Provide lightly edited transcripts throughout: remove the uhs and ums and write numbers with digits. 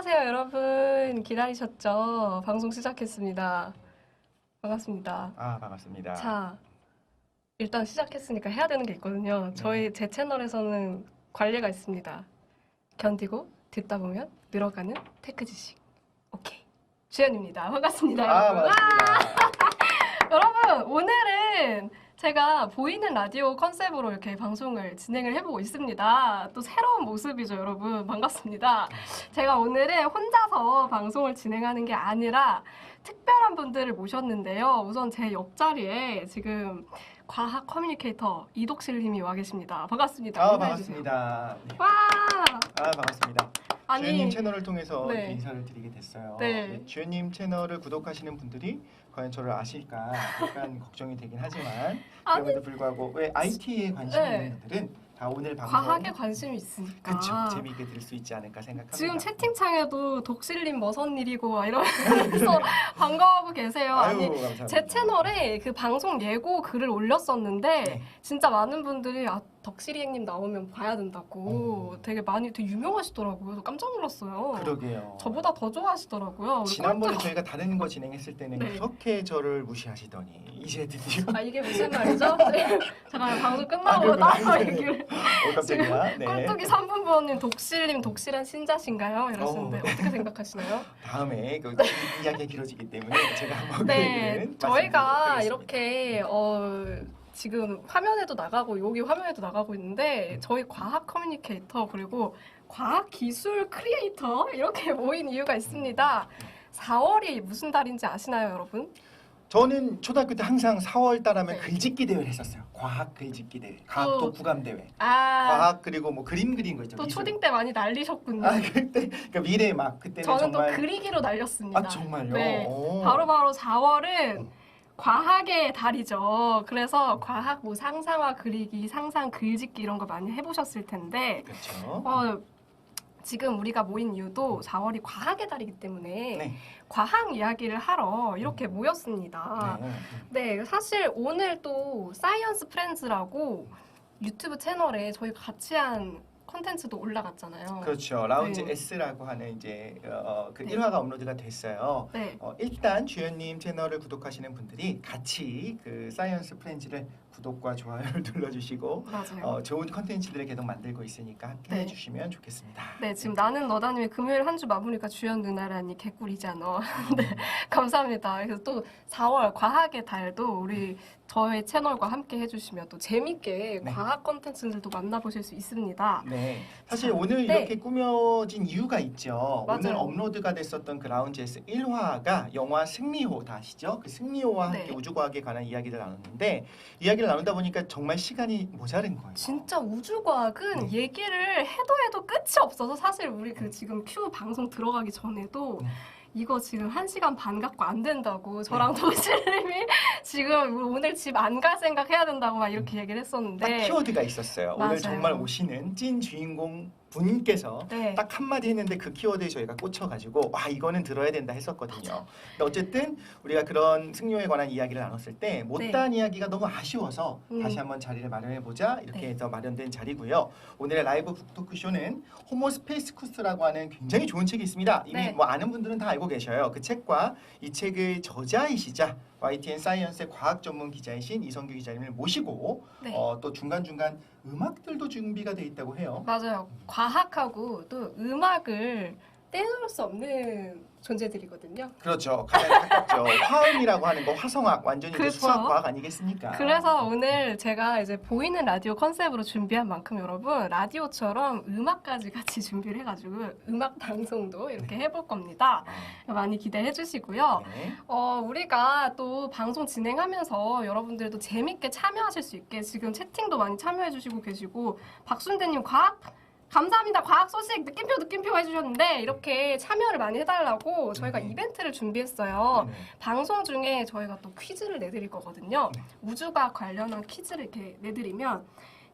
안녕하세요, 여러분. 기다리셨죠? 방송 시작했습니다. 반갑습니다. 반갑습니다. 자, 일단 시작했으니까 해야 되는 게 있거든요. 제 채널에서는 관리가 있습니다. 견디고 듣다 보면 늘어가는 테크 지식. 오케이. 주연입니다. 반갑습니다, 여러분. 반갑습니다. 여러분, 오늘은 제가 보이는 라디오 컨셉으로 이렇게 방송을 진행을 해보고 있습니다. 또 새로운 모습이죠, 여러분. 반갑습니다. 제가 오늘은 혼자서 방송을 진행하는 게 아니라 특별한 분들을 모셨는데요. 우선 제 옆자리에 지금 과학 커뮤니케이터 이독실님이 와 계십니다. 반갑습니다. 인사해주세요. 반갑습니다. 네. 와! 반갑습니다. 아니, 주연님 채널을 통해서 네. 이렇게 인사를 드리게 됐어요. 네. 주연님 채널을 구독하시는 분들이 과연 저를 아실까 약간 걱정이 되긴 하지만 아니. 그럼에도 불구하고 왜 IT에 관심이 네. 있는 분들은 다 오늘 방송 과학에 관심이 있으니까. 그쵸 재미있게 들을 수 있지 않을까 생각합니다. 지금 채팅창에도 독실님 머선 일이고 이러면서 반가워하고 계세요. 아니, 감사합니다. 제 채널에 그 방송 예고 글을 올렸었는데 네. 진짜 많은 분들이 덕실이행님 나오면 봐야 된다고 되게 유명하시더라고요. 그래서 깜짝 놀랐어요. 그러게요. 저보다 더 좋아하시더라고요. 지난번에 저희가 다른 거 진행했을 때는 네. 그렇게 저를 무시하시더니 이제 드디어 이게 무슨 말이죠? 잠깐 방송 끝나고 그렇구나. 따로 얘기를 깜짝이야. 네. 꿀뚜기 3분번님 독실님 독실한 신자신가요? 이러시는데 어떻게 생각하시나요? 다음에 그 이야기가 길어지기 때문에 제가 한번 그 네, 얘기는 저희가 말씀드리도록 이렇게 지금 화면에도 나가고 여기 화면에도 나가고 있는데 저희 과학 커뮤니케이터 그리고 과학 기술 크리에이터 이렇게 모인 이유가 있습니다. 4월이 무슨 달인지 아시나요, 여러분? 저는 초등학교 때 항상 4월 달하면 네. 글짓기 대회를 했었어요. 과학 글짓기 대회, 과학도 구감 대회. 아, 과학 그리고 뭐 그림 그린 거 있죠. 또 미술. 초딩 때 많이 날리셨군요. 그때 그러니까 미래 막 그때는 저는 정말 또 그리기로 날렸습니다. 정말요? 네, 오. 바로 4월은 과학의 달이죠. 그래서 과학 뭐 상상화 그리기, 상상 글짓기 이런 거 많이 해보셨을 텐데 그렇죠. 지금 우리가 모인 이유도 4월이 과학의 달이기 때문에 네. 과학 이야기를 하러 이렇게 모였습니다. 네, 사실 오늘 또 사이언스 프렌즈라고 유튜브 채널에 저희 같이 한 콘텐츠도 올라갔잖아요. 그렇죠. 라운지 네. S라고 하는 이제 그 네. 1화가 업로드가 됐어요. 네. 일단 주연님 채널을 구독하시는 분들이 같이 그 사이언스 프렌즈를 구독과 좋아요를 눌러주시고 맞아요. 좋은 컨텐츠들을 계속 만들고 있으니까 함께 네. 해주시면 좋겠습니다. 네, 지금 나는 너다님의 금요일 한 주 마무리가 주연 누나라니 개꿀이잖아. 네, 감사합니다. 그래서 또 4월 과학의 달도 우리 저의 채널과 함께 해주시면 또 재밌게 네. 과학 컨텐츠들도 만나보실 수 있습니다. 네, 사실 자, 오늘 네. 이렇게 꾸며진 이유가 있죠. 맞아요. 오늘 업로드가 됐었던 그 라운지 S 1화가 영화 승리호 다 아시죠? 그 승리호와 함께 네. 우주과학에 관한 이야기를 나눴는데 이야기를 나누다 보니까 정말 시간이 모자른 거예요. 진짜 우주과학은 네. 얘기를 해도 끝이 없어서 사실 우리 그 지금 큐 방송 들어가기 전에도 이거 지금 1시간 반 갖고 안 된다고 저랑 도시님이 지금 오늘 집 안 갈 생각 해야 된다고 막 이렇게 얘기를 딱 했었는데 키워드가 있었어요. 맞아요. 오늘 정말 오시는 찐 주인공 분께서 네. 딱 한마디 했는데 그 키워드에 저희가 꽂혀가지고 와 이거는 들어야 된다 했었거든요. 근데 어쨌든 우리가 그런 승료에 관한 이야기를 나눴을 때 못다한 이야기가 너무 아쉬워서 다시 한번 자리를 마련해보자 이렇게 네. 해서 마련된 자리고요. 오늘의 라이브 북토크쇼는 호모 스페이스쿠스라고 하는 굉장히 좋은 책이 있습니다. 이미 네. 뭐 아는 분들은 다 알고 계셔요. 그 책과 이 책의 저자이시자 YTN 사이언스의 과학 전문 기자이신 이성규 기자님을 모시고 네. 또 중간중간 음악들도 준비가 돼 있다고 해요. 맞아요. 과학하고 또 음악을 떼놓을 수 없는 존재들이거든요. 그렇죠. 가장 가깝죠. 화음이라고 하는 거 화성학 완전히 이제 그렇죠. 수학 과학 아니겠습니까? 그래서 오늘 제가 이제 보이는 라디오 컨셉으로 준비한 만큼 여러분 라디오처럼 음악까지 같이 준비를 해가지고 음악 방송도 이렇게 해볼 겁니다. 많이 기대해 주시고요. 네. 우리가 또 방송 진행하면서 여러분들도 재밌게 참여하실 수 있게 지금 채팅도 많이 참여해 주시고 계시고 박순대님 과학 감사합니다. 과학 소식 느낌표 해주셨는데 이렇게 참여를 많이 해달라고 저희가 이벤트를 준비했어요. 네. 방송 중에 저희가 또 퀴즈를 내드릴 거거든요. 네. 우주과학 관련한 퀴즈를 이렇게 내드리면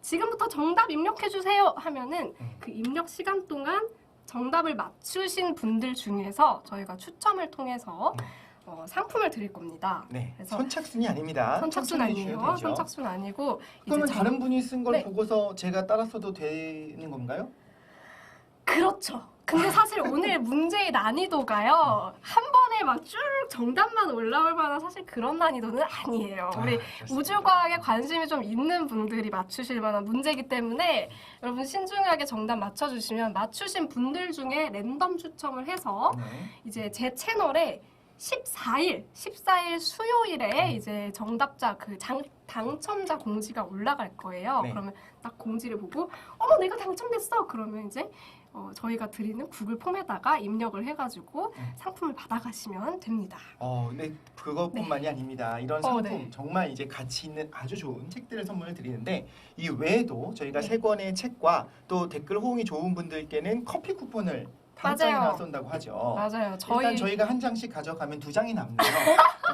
지금부터 정답 입력해주세요 하면은 그 입력 시간 동안 정답을 맞추신 분들 중에서 저희가 추첨을 통해서 상품을 드릴 겁니다. 네. 그래서 선착순이 아닙니다. 선착순 천천히 해주셔도 아니에요. 되죠. 선착순 아니고 그러면 이제 다른 분이 쓴 걸 네. 보고서 제가 따라 써도 되는 건가요? 그렇죠. 근데 사실 오늘 문제의 난이도가요. 한 번에 막 쭉 정답만 올라올 만한 사실 그런 난이도는 아니에요. 우리 그렇습니다. 우주과학에 관심이 좀 있는 분들이 맞추실 만한 문제이기 때문에 여러분 신중하게 정답 맞춰주시면 맞추신 분들 중에 랜덤 추첨을 해서 네. 이제 제 채널에 14일 수요일에 이제 정답자 당첨자 공지가 올라갈 거예요. 네. 그러면 딱 공지를 보고 어머 내가 당첨됐어. 그러면 이제 저희가 드리는 구글 폼에다가 입력을 해가지고 상품을 받아가시면 됩니다. 네, 그것뿐만이 아닙니다. 이런 상품 네. 정말 이제 가치 있는 아주 좋은 책들을 선물을 드리는데 이 외에도 저희가 네. 3권의 책과 또 댓글 호응이 좋은 분들께는 커피 쿠폰을 5장이나 맞아요. 쏜다고 하죠. 맞아요. 일단 저희가 한 장씩 가져가면 2장이 남네요.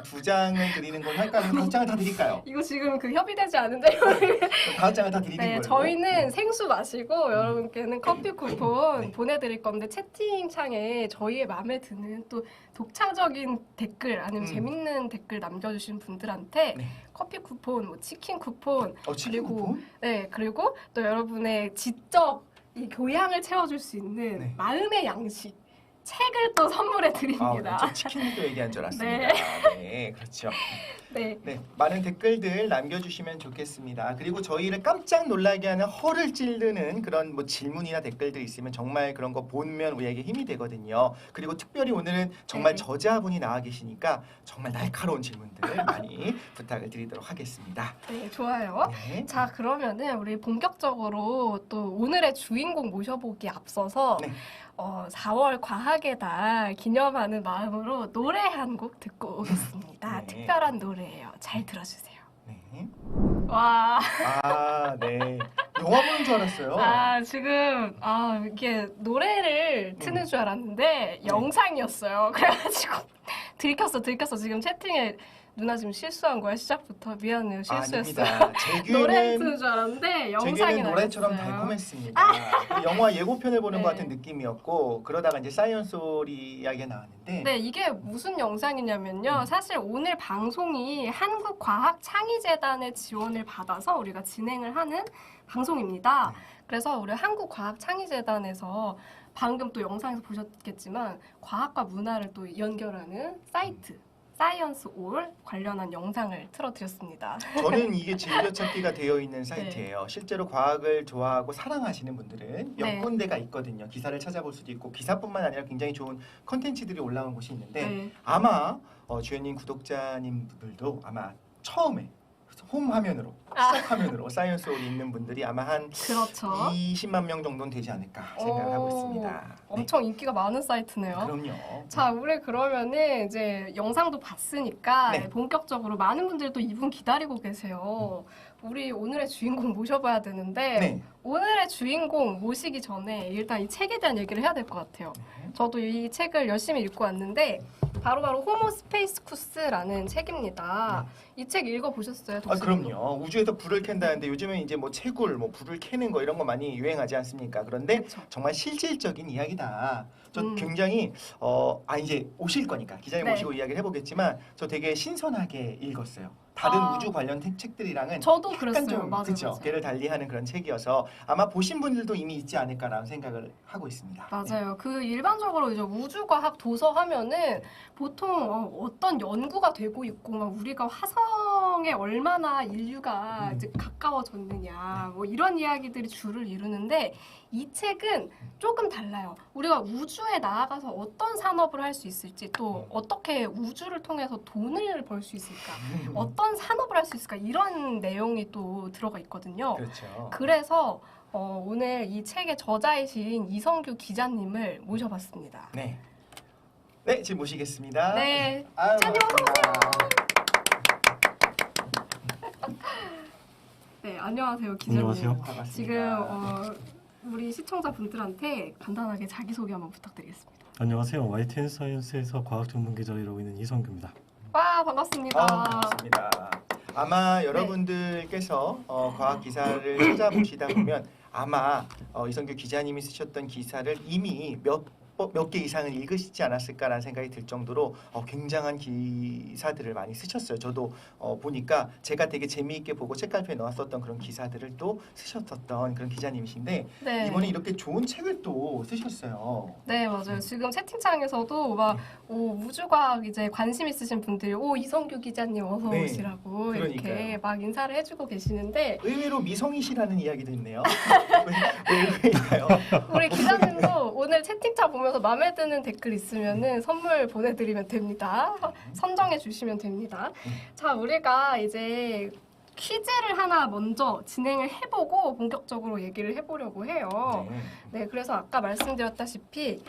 2장을 드리는 걸 할까요? 5장을 다 드릴까요? 이거 지금 협의되지 않은데요. 5장을 다 드리는 네, 거예요. 저희는 생수 마시고 여러분께는 커피 쿠폰 네. 보내드릴 건데 채팅창에 저희의 마음에 드는 또 독창적인 댓글 아니면 재밌는 댓글 남겨주신 분들한테 네. 커피 쿠폰, 뭐 치킨 쿠폰, 치킨 그리고 쿠폰? 네 그리고 또 여러분의 지적 이 교양을 채워줄 수 있는 네. 마음의 양식 책을 또 선물해 드립니다. 저 치킨도 얘기한 줄 알았습니다. 네, 그렇죠. 네. 네, 많은 댓글들 남겨주시면 좋겠습니다. 그리고 저희를 깜짝 놀라게 하는 허를 찌르는 그런 뭐 질문이나 댓글들 있으면 정말 그런 거 보면 우리에게 힘이 되거든요. 그리고 특별히 오늘은 정말 네. 저자분이 나와 계시니까 정말 날카로운 질문들 많이 부탁을 드리도록 하겠습니다. 네, 좋아요. 네. 자, 그러면은 우리 본격적으로 또 오늘의 주인공 모셔보기에 앞서서 네. 4월 과학의 달 기념하는 마음으로 노래 한 곡 듣고 오겠습니다. 네. 특별한 노래예요. 잘 들어주세요. 네. 와, 네. 영화 보는 줄 알았어요. 지금 이게 노래를 트는 줄 알았는데 영상이었어요. 그래가지고 들켰어. 지금 채팅에 누나 지금 실수한 거야 시작부터 미안해요 실수했어요. 아닙니다. 노래 재규는 트는 줄 알았는데 영상이 제게는 노래처럼 나왔어요. 달콤했습니다. 그 영화 예고편을 보는 네. 것 같은 느낌이었고 그러다가 이제 사이언스 소리 이야기가 나왔는데 네, 이게 무슨 영상이냐면요. 사실 오늘 방송이 한국과학창의재단의 지원을 받아서 우리가 진행을 하는 방송입니다. 그래서 우리 한국과학창의재단에서 방금 또 영상에서 보셨겠지만 과학과 문화를 또 연결하는 사이트 사이언스 올 관련한 영상을 틀어드렸습니다. 저는 이게 즐겨찾기가 되어 있는 사이트예요. 네. 실제로 과학을 좋아하고 사랑하시는 분들은 몇 네. 군데가 있거든요. 기사를 찾아볼 수도 있고 기사뿐만 아니라 굉장히 좋은 컨텐츠들이 올라온 곳이 있는데 네. 아마 주연님 구독자님들도 아마 처음에 홈 화면으로 시작 화면으로 사이언스 올이 있는 분들이 아마 한 그렇죠. 20만 명 정도는 되지 않을까 생각을 하고 있습니다. 엄청 인기가 많은 사이트네요. 그럼요. 자, 우리 그러면은 이제 영상도 봤으니까 네. 본격적으로 많은 분들이 또 이분 기다리고 계세요. 우리 오늘의 주인공 모셔봐야 되는데 네. 오늘의 주인공 모시기 전에 일단 이 책에 대한 얘기를 해야 될 것 같아요. 저도 이 책을 열심히 읽고 왔는데 바로 호모 스페이스쿠스라는 책입니다. 이 책 읽어보셨어요? 그럼요. 우주에서 불을 켠다는데 요즘은 이제 뭐 채굴, 뭐 불을 캐는 거 이런 거 많이 유행하지 않습니까? 그런데 그쵸. 정말 실질적인 이야기다. 저 음. 굉장히 이제 오실 거니까 기자님 네. 오시고 이야기를 해보겠지만 저 되게 신선하게 읽었어요. 다른 우주 관련 책들이랑은 저도 약간 그랬어요. 좀 맞아요. 그쵸? 맞아요. 걔를 달리하는 그런 책이어서 아마 보신 분들도 이미 있지 않을까라는 생각을 하고 있습니다. 맞아요. 그 일반적으로 이제 우주과학 도서 하면은 보통 어떤 연구가 되고 있고 막 우리가 화성에 얼마나 인류가 이제 가까워졌느냐 뭐 이런 이야기들이 주를 이루는데 이 책은 조금 달라요. 우리가 우주에 나아가서 어떤 산업을 할 수 있을지 또 어떻게 우주를 통해서 돈을 벌 수 있을까 어떤 산업을 할 수 있을까 이런 내용이 또 들어가 있거든요. 그렇죠. 그래서 오늘 이 책의 저자이신 이성규 기자님을 모셔봤습니다. 네. 네, 지금 모시겠습니다. 네, 아유, 기자님 반갑습니다. 네 안녕하세요 기자님. 안녕하세요. 반갑습니다. 지금 우리 시청자분들한테 간단하게 자기소개 한번 부탁드리겠습니다. 안녕하세요. YTN 사이언스에서 과학 전문 기자를 이루고 있는 이성규입니다. 와 반갑습니다. 반갑습니다. 아마 여러분들께서 과학 기사를 찾아보시다 보면 아마 이성규 기자님이 쓰셨던 기사를 이미 몇 몇 개 이상은 읽으시지 않았을까라는 생각이 들 정도로 굉장한 기사들을 많이 쓰셨어요. 저도 보니까 제가 되게 재미있게 보고 책갈피에 넣었었던 그런 기사들을 또 쓰셨었던 그런 기자님이신데 네. 이번에 이렇게 좋은 책을 또 쓰셨어요. 네, 맞아요. 지금 채팅창에서도 막 우주과학 이제 관심 있으신 분들이 이성규 기자님 어서 네, 오시라고 이렇게 그러니까요. 막 인사를 해주고 계시는데 의외로 미성이시라는 이야기도 있네요. 왜 의외일까요? 우리 기자님도 오늘 채팅창 보면서 마음에 드는 댓글 있으면은 선물 보내드리면 됩니다. 선정해 주시면 됩니다. 자, 우리가 이제 퀴즈를 하나 먼저 진행을 해보고 본격적으로 얘기를 해보려고 해요. 네, 그래서 아까 말씀드렸다시피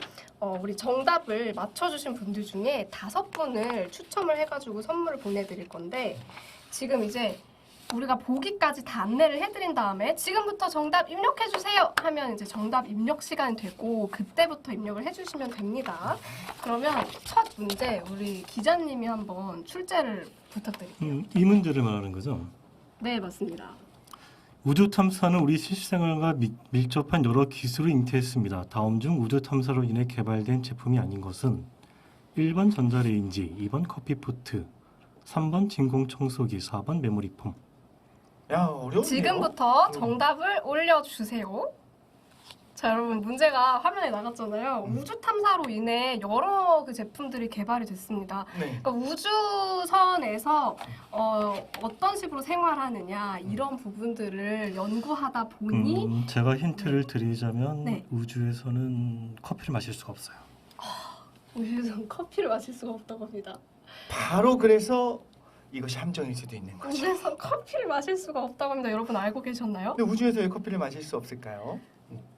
우리 정답을 맞춰주신 분들 중에 5분을 추첨을 해가지고 선물을 보내드릴 건데 지금 이제 우리가 보기까지 다 안내를 해드린 다음에 지금부터 정답 입력해주세요 하면 이제 정답 입력 시간이 되고 그때부터 입력을 해주시면 됩니다. 그러면 첫 문제 우리 기자님이 한번 출제를 부탁드릴게요. 이 문제를 말하는 거죠. 네, 맞습니다. 우주 탐사는 우리 실생활과 밀접한 여러 기술을 잉태했습니다. 다음 중 우주 탐사로 인해 개발된 제품이 아닌 것은 1번 전자레인지, 2번 커피포트, 3번 진공청소기, 4번 메모리폼. 야, 어려운데요? 지금부터 정답을 올려주세요. 자, 여러분 문제가 화면에 나갔잖아요. 우주 탐사로 인해 여러 그 제품들이 개발이 됐습니다. 네. 그러니까 우주선에서 어떤 식으로 생활하느냐 이런 부분들을 연구하다 보니 제가 힌트를 드리자면 네. 우주에서는 커피를 마실 수가 없어요. 우주선 커피를 마실 수가 없다고 합니다. 바로 그래서 이것이 함정일 수도 있는 거죠. 우주에서 커피를 마실 수가 없다고 합니다. 여러분 알고 계셨나요? 근데 우주에서 왜 커피를 마실 수 없을까요?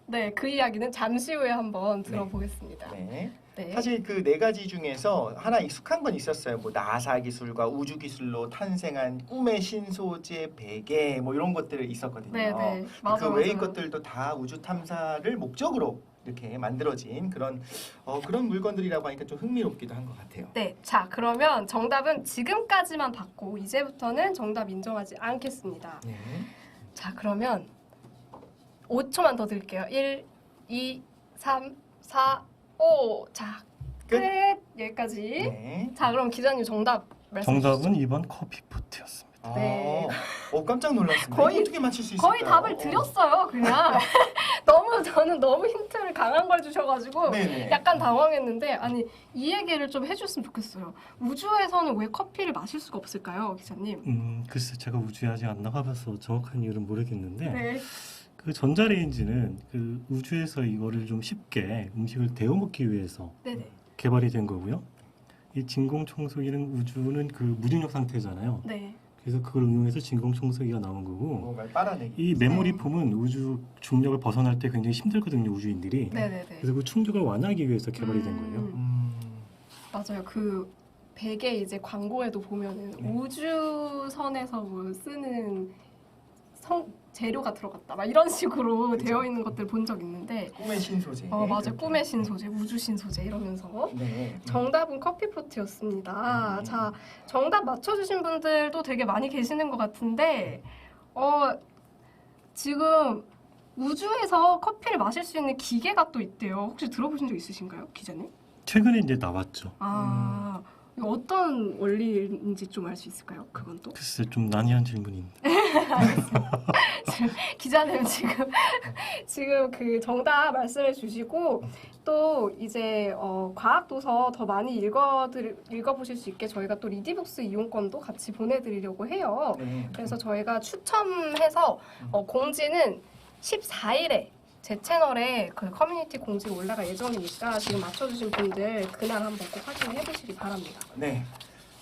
네, 그 이야기는 잠시 후에 한번 들어보겠습니다. 네. 네. 사실 그 4가지 중에서 하나 익숙한 건 있었어요. 뭐 나사 기술과 우주 기술로 탄생한 꿈의 신소재 베개 뭐 이런 것들이 있었거든요. 네, 네. 맞아, 그 외의 맞아요. 것들도 다 우주 탐사를 목적으로 이렇게 만들어진 그런 물건들이라고 하니까 좀 흥미롭기도 한 것 같아요. 네, 자 그러면 정답은 지금까지만 받고 이제부터는 정답 인정하지 않겠습니다. 네. 자 그러면 5초만 더 드릴게요. 1, 2, 3, 4, 5. 자, 끝. 여기까지. 네. 자 그럼 기자님 정답 말씀해 주시죠. 정답은 2번 커피포트였습니다. 네. 깜짝 놀랐습니다. 거의- 이거 어떻게 맞출 수 있을까요? 거의 답을 드렸어요. 그냥 저는 너무 힌트를 강한 걸 주셔가지고 네네. 약간 당황했는데 아니 이 얘기를 좀 해줬으면 좋겠어요. 우주에서는 왜 커피를 마실 수가 없을까요, 기자님? 글쎄 제가 우주에 아직 안 나가봐서 정확한 이유는 모르겠는데 네. 그 전자레인지는 그 우주에서 이거를 좀 쉽게 음식을 데워 먹기 위해서 네네. 개발이 된 거고요. 이 진공청소기는 우주는 그 무중력 상태잖아요. 네. 그래서 그걸 응용해서 진공청소기가 나온 거고 뭔가를 빨아내기. 이 메모리폼은 우주 중력을 벗어날 때 굉장히 힘들거든요, 우주인들이. 네네네. 그래서 그 충격을 완화하기 위해서 개발이 된 거예요. 맞아요. 그 베개 이제 광고에도 보면은 네. 우주선에서 뭐 쓰는 재료가 들어갔다 막 이런 식으로 그렇죠. 되어 있는 것들 본 적 있는데 꿈의 신소재. 맞아요. 그렇게. 꿈의 신소재, 우주 신소재 이러면서 네. 정답은 커피포트였습니다. 자, 정답 맞춰주신 분들도 되게 많이 계시는 것 같은데 지금 우주에서 커피를 마실 수 있는 기계가 또 있대요. 혹시 들어보신 적 있으신가요, 기자님? 최근에 이제 나왔죠. 이거 어떤 원리인지 좀 알 수 있을까요? 그건 또 글쎄 좀 난해한 질문인데. 기자님 지금 그 정답 말씀해 주시고 또 이제 과학 도서 더 많이 읽어보실 수 있게 저희가 또 리디북스 이용권도 같이 보내드리려고 해요. 네. 그래서 저희가 추첨해서 공지는 14일에 제 채널에 그 커뮤니티 공지가 올라갈 예정이니까 지금 맞춰주신 분들 그날 한번 꼭 확인해 보시기 바랍니다. 네.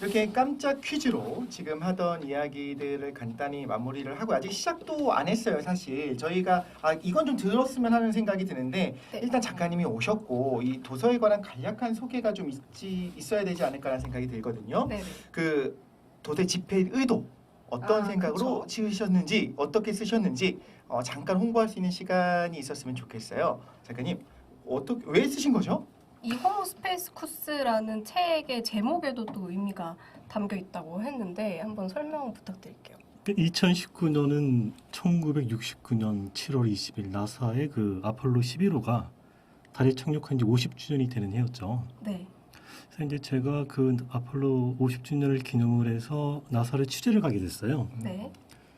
이렇게 깜짝 퀴즈로 지금 하던 이야기들을 간단히 마무리를 하고 아직 시작도 안 했어요. 사실 저희가 이건 좀 들었으면 하는 생각이 드는데 네. 일단 작가님이 오셨고 이 도서에 관한 간략한 소개가 좀 있어야 되지 않을까라는 생각이 들거든요. 네. 그 도대 집회의 의도 어떤 생각으로 그쵸. 지으셨는지 어떻게 쓰셨는지 잠깐 홍보할 수 있는 시간이 있었으면 좋겠어요. 작가님 왜 쓰신 거죠? 이 호모 스페이스쿠스라는 책의 제목에도 또 의미가 담겨 있다고 했는데 한번 설명 부탁드릴게요. 2019년은 1969년 7월 20일 나사의 그 아폴로 11호가 달에 착륙한 지 50주년이 되는 해였죠. 네. 그래서 이제 제가 그 아폴로 50주년을 기념을 해서 나사를 취재를 가게 됐어요. 네.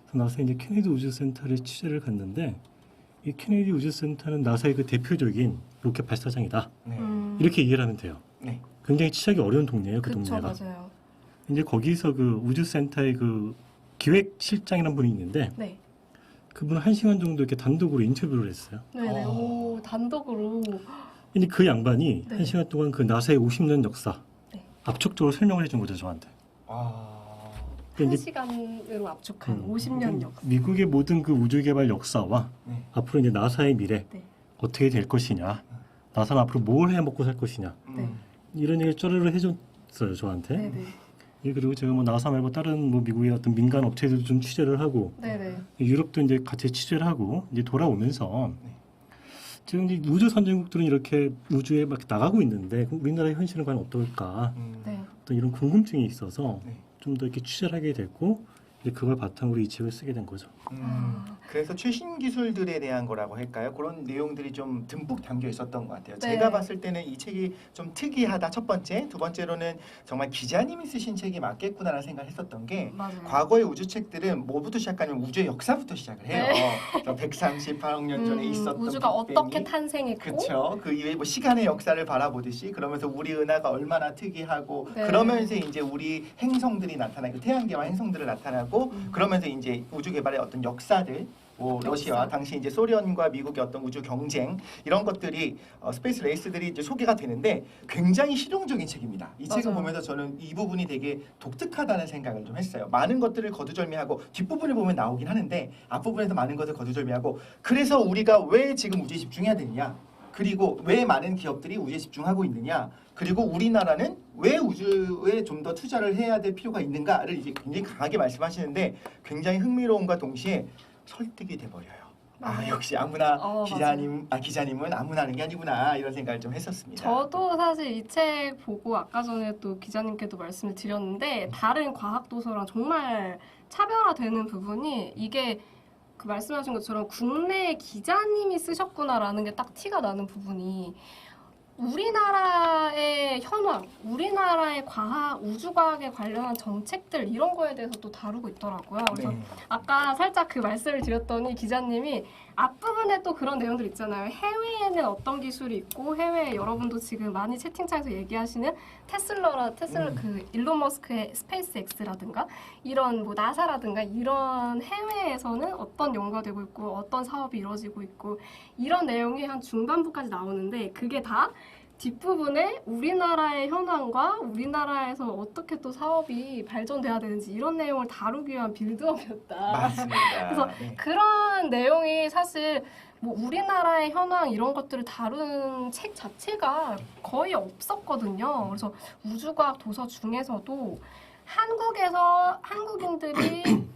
그래서 나사 이제 케네디 우주센터를 취재를 갔는데 이 케네디 우주센터는 나사의 그 대표적인 로켓 발사장이다. 네. 이렇게 이해를 하면 돼요. 네. 굉장히 취재하기 어려운 동네예요, 그 그쵸, 동네가. 맞아요. 이제 거기서 그 우주센터의 그 기획실장이라는 분이 있는데 네. 그분은 1시간 정도 이렇게 단독으로 인터뷰를 했어요. 네네. 오, 단독으로. 근데 그 양반이 네. 1시간 동안 그 나사의 50년 역사 네. 압축적으로 설명을 해준 거죠, 저한테. 아, 근데 한 이제 시간으로 압축한 50년 역사. 미국의 모든 그 우주 개발 역사와 네. 앞으로 이제 나사의 미래 네. 어떻게 될 것이냐, 나사는 앞으로 뭘 해야 먹고 살 것이냐 네. 이런 얘기를 쪼르르 해줬어요, 저한테. 네네. 예, 그리고 제가 뭐 나사 말고 다른 뭐 미국의 어떤 민간 업체들도 좀 취재를 하고 네네. 유럽도 이제 같이 취재를 하고 이제 돌아오면서 네. 지금 이제 우주 선진국들은 이렇게 우주에 막 나가고 있는데 그럼 우리나라의 현실은 과연 어떨까? 네. 어떤 이런 궁금증이 있어서 네. 좀 더 이렇게 취재를 하게 됐고 이제 그걸 바탕으로 이 책을 쓰게 된 거죠. 그래서 최신 기술들에 대한 거라고 할까요? 그런 내용들이 좀 듬뿍 담겨 있었던 것 같아요. 네. 제가 봤을 때는 이 책이 좀 특이하다. 첫 번째, 두 번째로는 정말 기자님이 쓰신 책이 맞겠구나라는 생각을 했었던 게 맞아요. 과거의 우주 책들은 뭐부터 시작하냐면 우주의 역사부터 시작을 해요. 138억 년 전에 있었던 우주가 빅뱅이. 어떻게 탄생했고. 그렇죠. 그 이외에 뭐 시간의 역사를 바라보듯이 그러면서 우리 은하가 얼마나 특이하고 네. 그러면서 이제 우리 행성들이 나타나고 태양계와 행성들을 나타나고 그러면서 이제 우주 개발의 어떤 역사들 뭐 러시아와 역사. 당시 이제 소련과 미국의 어떤 우주 경쟁 이런 것들이 스페이스 레이스들이 이제 소개가 되는데 굉장히 실용적인 책입니다. 이 책을 맞아요. 보면서 저는 이 부분이 되게 독특하다는 생각을 좀 했어요. 많은 것들을 거두절미하고 뒷부분을 보면 나오긴 하는데 앞부분에서 많은 것을 거두절미하고 그래서 우리가 왜 지금 우주에 집중해야 되느냐 그리고 왜 많은 기업들이 우주에 집중하고 있느냐 그리고 우리나라는 왜 우주에 좀 더 투자를 해야 될 필요가 있는가를 이제 굉장히 강하게 말씀하시는데 굉장히 흥미로움과 동시에 설득이 돼버려요. 아 맞아요. 역시 아무나 맞아요. 기자님은 아무나 하는 게 아니구나 이런 생각을 좀 했었습니다. 저도 사실 이 책 보고 아까 전에 또 기자님께도 말씀을 드렸는데 다른 과학 도서랑 정말 차별화되는 부분이 이게 그 말씀하신 것처럼 국내 기자님이 쓰셨구나라는 게 딱 티가 나는 부분이 우리나라의 현황, 우리나라의 과학, 우주과학에 관련한 정책들 이런 거에 대해서 또 다루고 있더라고요. 그래서 네. 아까 살짝 그 말씀을 드렸더니 기자님이 앞부분에 또 그런 내용들 있잖아요. 해외에는 어떤 기술이 있고 해외에 여러분도 지금 많이 채팅창에서 얘기하시는 테슬라 그 일론 머스크의 스페이스 X라든가 이런 뭐 나사라든가 이런 해외에서는 어떤 연구가 되고 있고 어떤 사업이 이루어지고 있고 이런 내용이 한 중반부까지 나오는데 그게 다 뒷부분에 우리나라의 현황과 우리나라에서 어떻게 또 사업이 발전돼야 되는지 이런 내용을 다루기 위한 빌드업이었다. 맞습니다. 그래서 네. 그런 내용이 사실 뭐 우리나라의 현황 이런 것들을 다룬 책 자체가 거의 없었거든요. 그래서 우주과학 도서 중에서도 한국에서 한국인들이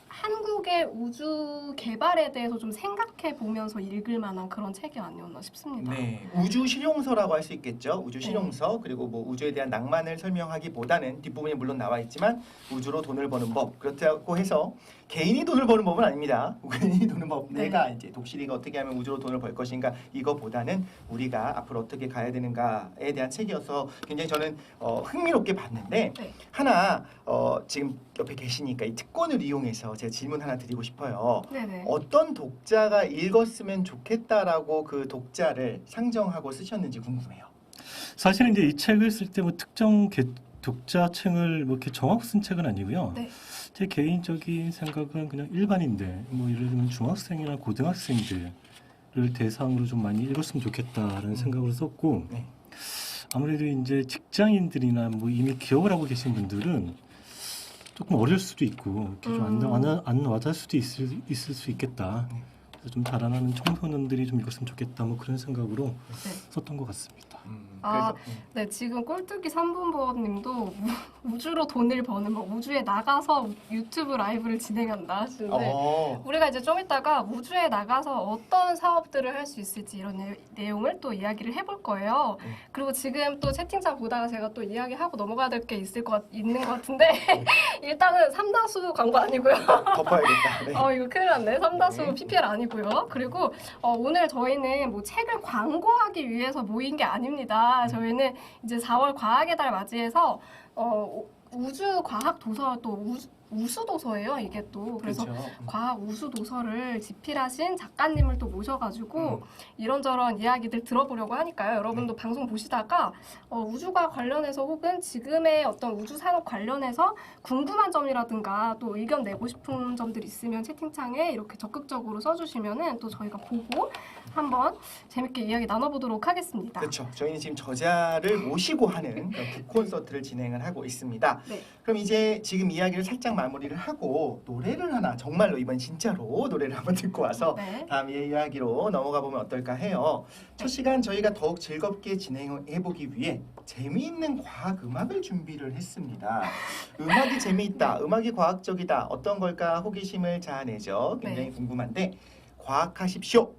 한국의 우주 개발에 대해서 좀 생각해 보면서 읽을 만한 그런 책이 아니었나 싶습니다. 네, 우주 실용서라고 할 수 있겠죠. 우주 실용서 그리고 뭐 우주에 대한 낭만을 설명하기보다는 뒷부분이 물론 나와 있지만 우주로 돈을 버는 법 그렇다고 해서 개인이 돈을 버는 법은 아닙니다. 개인이 돈을 법 네. 내가 이제 독실이가 어떻게 하면 우주로 돈을 벌 것인가 이거보다는 우리가 앞으로 어떻게 가야 되는가에 대한 책이어서 굉장히 저는 흥미롭게 봤는데 네. 하나 지금 옆에 계시니까 이 특권을 이용해서 제가 질문 하나 드리고 싶어요. 네네. 어떤 독자가 읽었으면 좋겠다라고 그 독자를 상정하고 쓰셨는지 궁금해요. 사실은 이제 이 책을 쓸 때 뭐 특정 독자층을 뭐 이렇게 정하고 쓴 책은 아니고요. 네. 제 개인적인 생각은 그냥 일반인들, 뭐 예를 들면 중학생이나 고등학생들을 대상으로 좀 많이 읽었으면 좋겠다라는 생각을 썼고, 네. 아무래도 이제 직장인들이나 뭐 이미 기업을 하고 계신 분들은 조금 어려울 수도 있고, 이렇게 좀 안 와닿을 수도 있을 수 있겠다. 그래서 좀 자라나는 청소년들이 좀 읽었으면 좋겠다, 뭐 그런 생각으로 썼던 것 같습니다. 아, 그래서 네, 지금 꼴뚜기 3분보님도 우주로 돈을 버는 법, 우주에 나가서 유튜브 라이브를 진행한다 하시는데 우리가 이제 좀 이따가 우주에 나가서 어떤 사업들을 할 수 있을지 이런 내용을 또 이야기를 해볼 거예요. 그리고 지금 또 채팅창 보다가 제가 또 이야기하고 넘어가야 될 게 있는 것 같은데 일단은 삼다수 광고 아니고요. 덮어야겠다. 네. 이거 큰일 났네. 삼다수 네. PPL 아니고 아니고요. 그리고 오늘 저희는 뭐 책을 광고하기 위해서 모인 게 아닙니다. 저희는 이제 4월 과학의 달 맞이해서 우주 과학 도서 또 우수 도서예요. 이게 또 그래서 그렇죠. 과학 우수 도서를 집필하신 작가님을 또 모셔가지고 이런저런 이야기들 들어보려고 하니까요. 여러분도 방송 보시다가 우주과 관련해서 혹은 지금의 어떤 우주 산업 관련해서 궁금한 점이라든가 또 의견 내고 싶은 점들 있으면 채팅창에 이렇게 적극적으로 써주시면은 또 저희가 보고 한번 재밌게 이야기 나눠보도록 하겠습니다. 그렇죠. 저희는 지금 저자를 모시고 하는 그런 북콘서트를 진행을 하고 있습니다. 네. 그럼 이제 지금 이야기를 살짝 마무리를 하고 노래를 하나 정말로 이번 진짜로 노래를 한번 듣고 와서 네. 다음 이야기로 넘어가 보면 어떨까 해요. 첫 시간 저희가 더욱 즐겁게 진행해 보기 위해 재미있는 과학 음악을 준비를 했습니다. 음악이 재미있다, 음악이 과학적이다, 어떤 걸까 호기심을 자아내죠. 굉장히 네. 궁금한데 과학하십시오.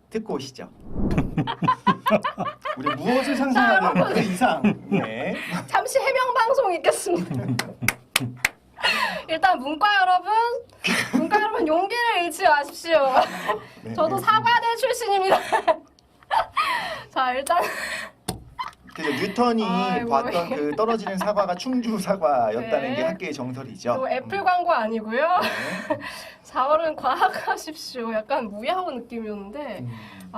듣고 오시죠. 우리 무엇을 상상하는 그 이상. 네. 잠시 해명 방송 있겠습니다. 일단 문과 여러분 용기를 잃지 마십시오. 네. 저도 사과대 출신입니다. 자 일단 그죠. 뉴턴이 아이고. 봤던 그 떨어지는 사과가 충주 사과였다는 네. 게 학계의 정설이죠. 또 애플 광고 아니고요. 네. 4월은 과학하십시오. 약간 무야호 느낌이었는데 음.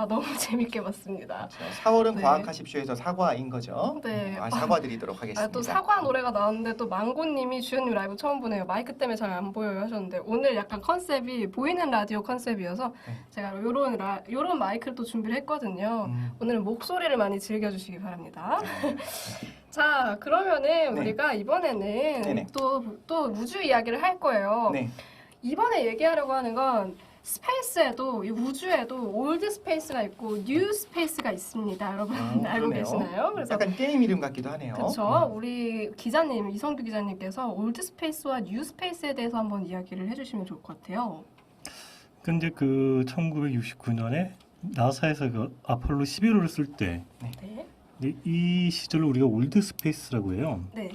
너무 재밌게 봤습니다. 그렇죠. 4월은 네. 과학하십시오에서 사과인 거죠. 네. 사과드리도록 하겠습니다. 또 사과 노래가 나왔는데 또 망고님이 주연님 라이브 처음 보네요. 마이크 때문에 잘 안 보여요 하셨는데 오늘 약간 컨셉이 보이는 라디오 컨셉이어서 네. 제가 요런 마이크를 또 준비를 했거든요. 오늘은 목소리를 많이 즐겨주시기 바랍니다. 자 그러면은 네. 우리가 이번에는 네네. 또 우주 이야기를 할 거예요. 네. 이번에 얘기하려고 하는 건 스페이스에도 이 우주에도 올드 스페이스가 있고 뉴 스페이스가 있습니다. 여러분 알고 그러네요. 계시나요? 그래서 약간 게임 이름 같기도 하네요. 그렇죠. 우리 기자님 이성규 기자님께서 올드 스페이스와 뉴 스페이스에 대해서 한번 이야기를 해주시면 좋을 것 같아요. 근데 그 1969년에 나사에서 그 아폴로 11호를 쓸 때 네. 이 시절을 우리가 올드 스페이스라고 해요. 네.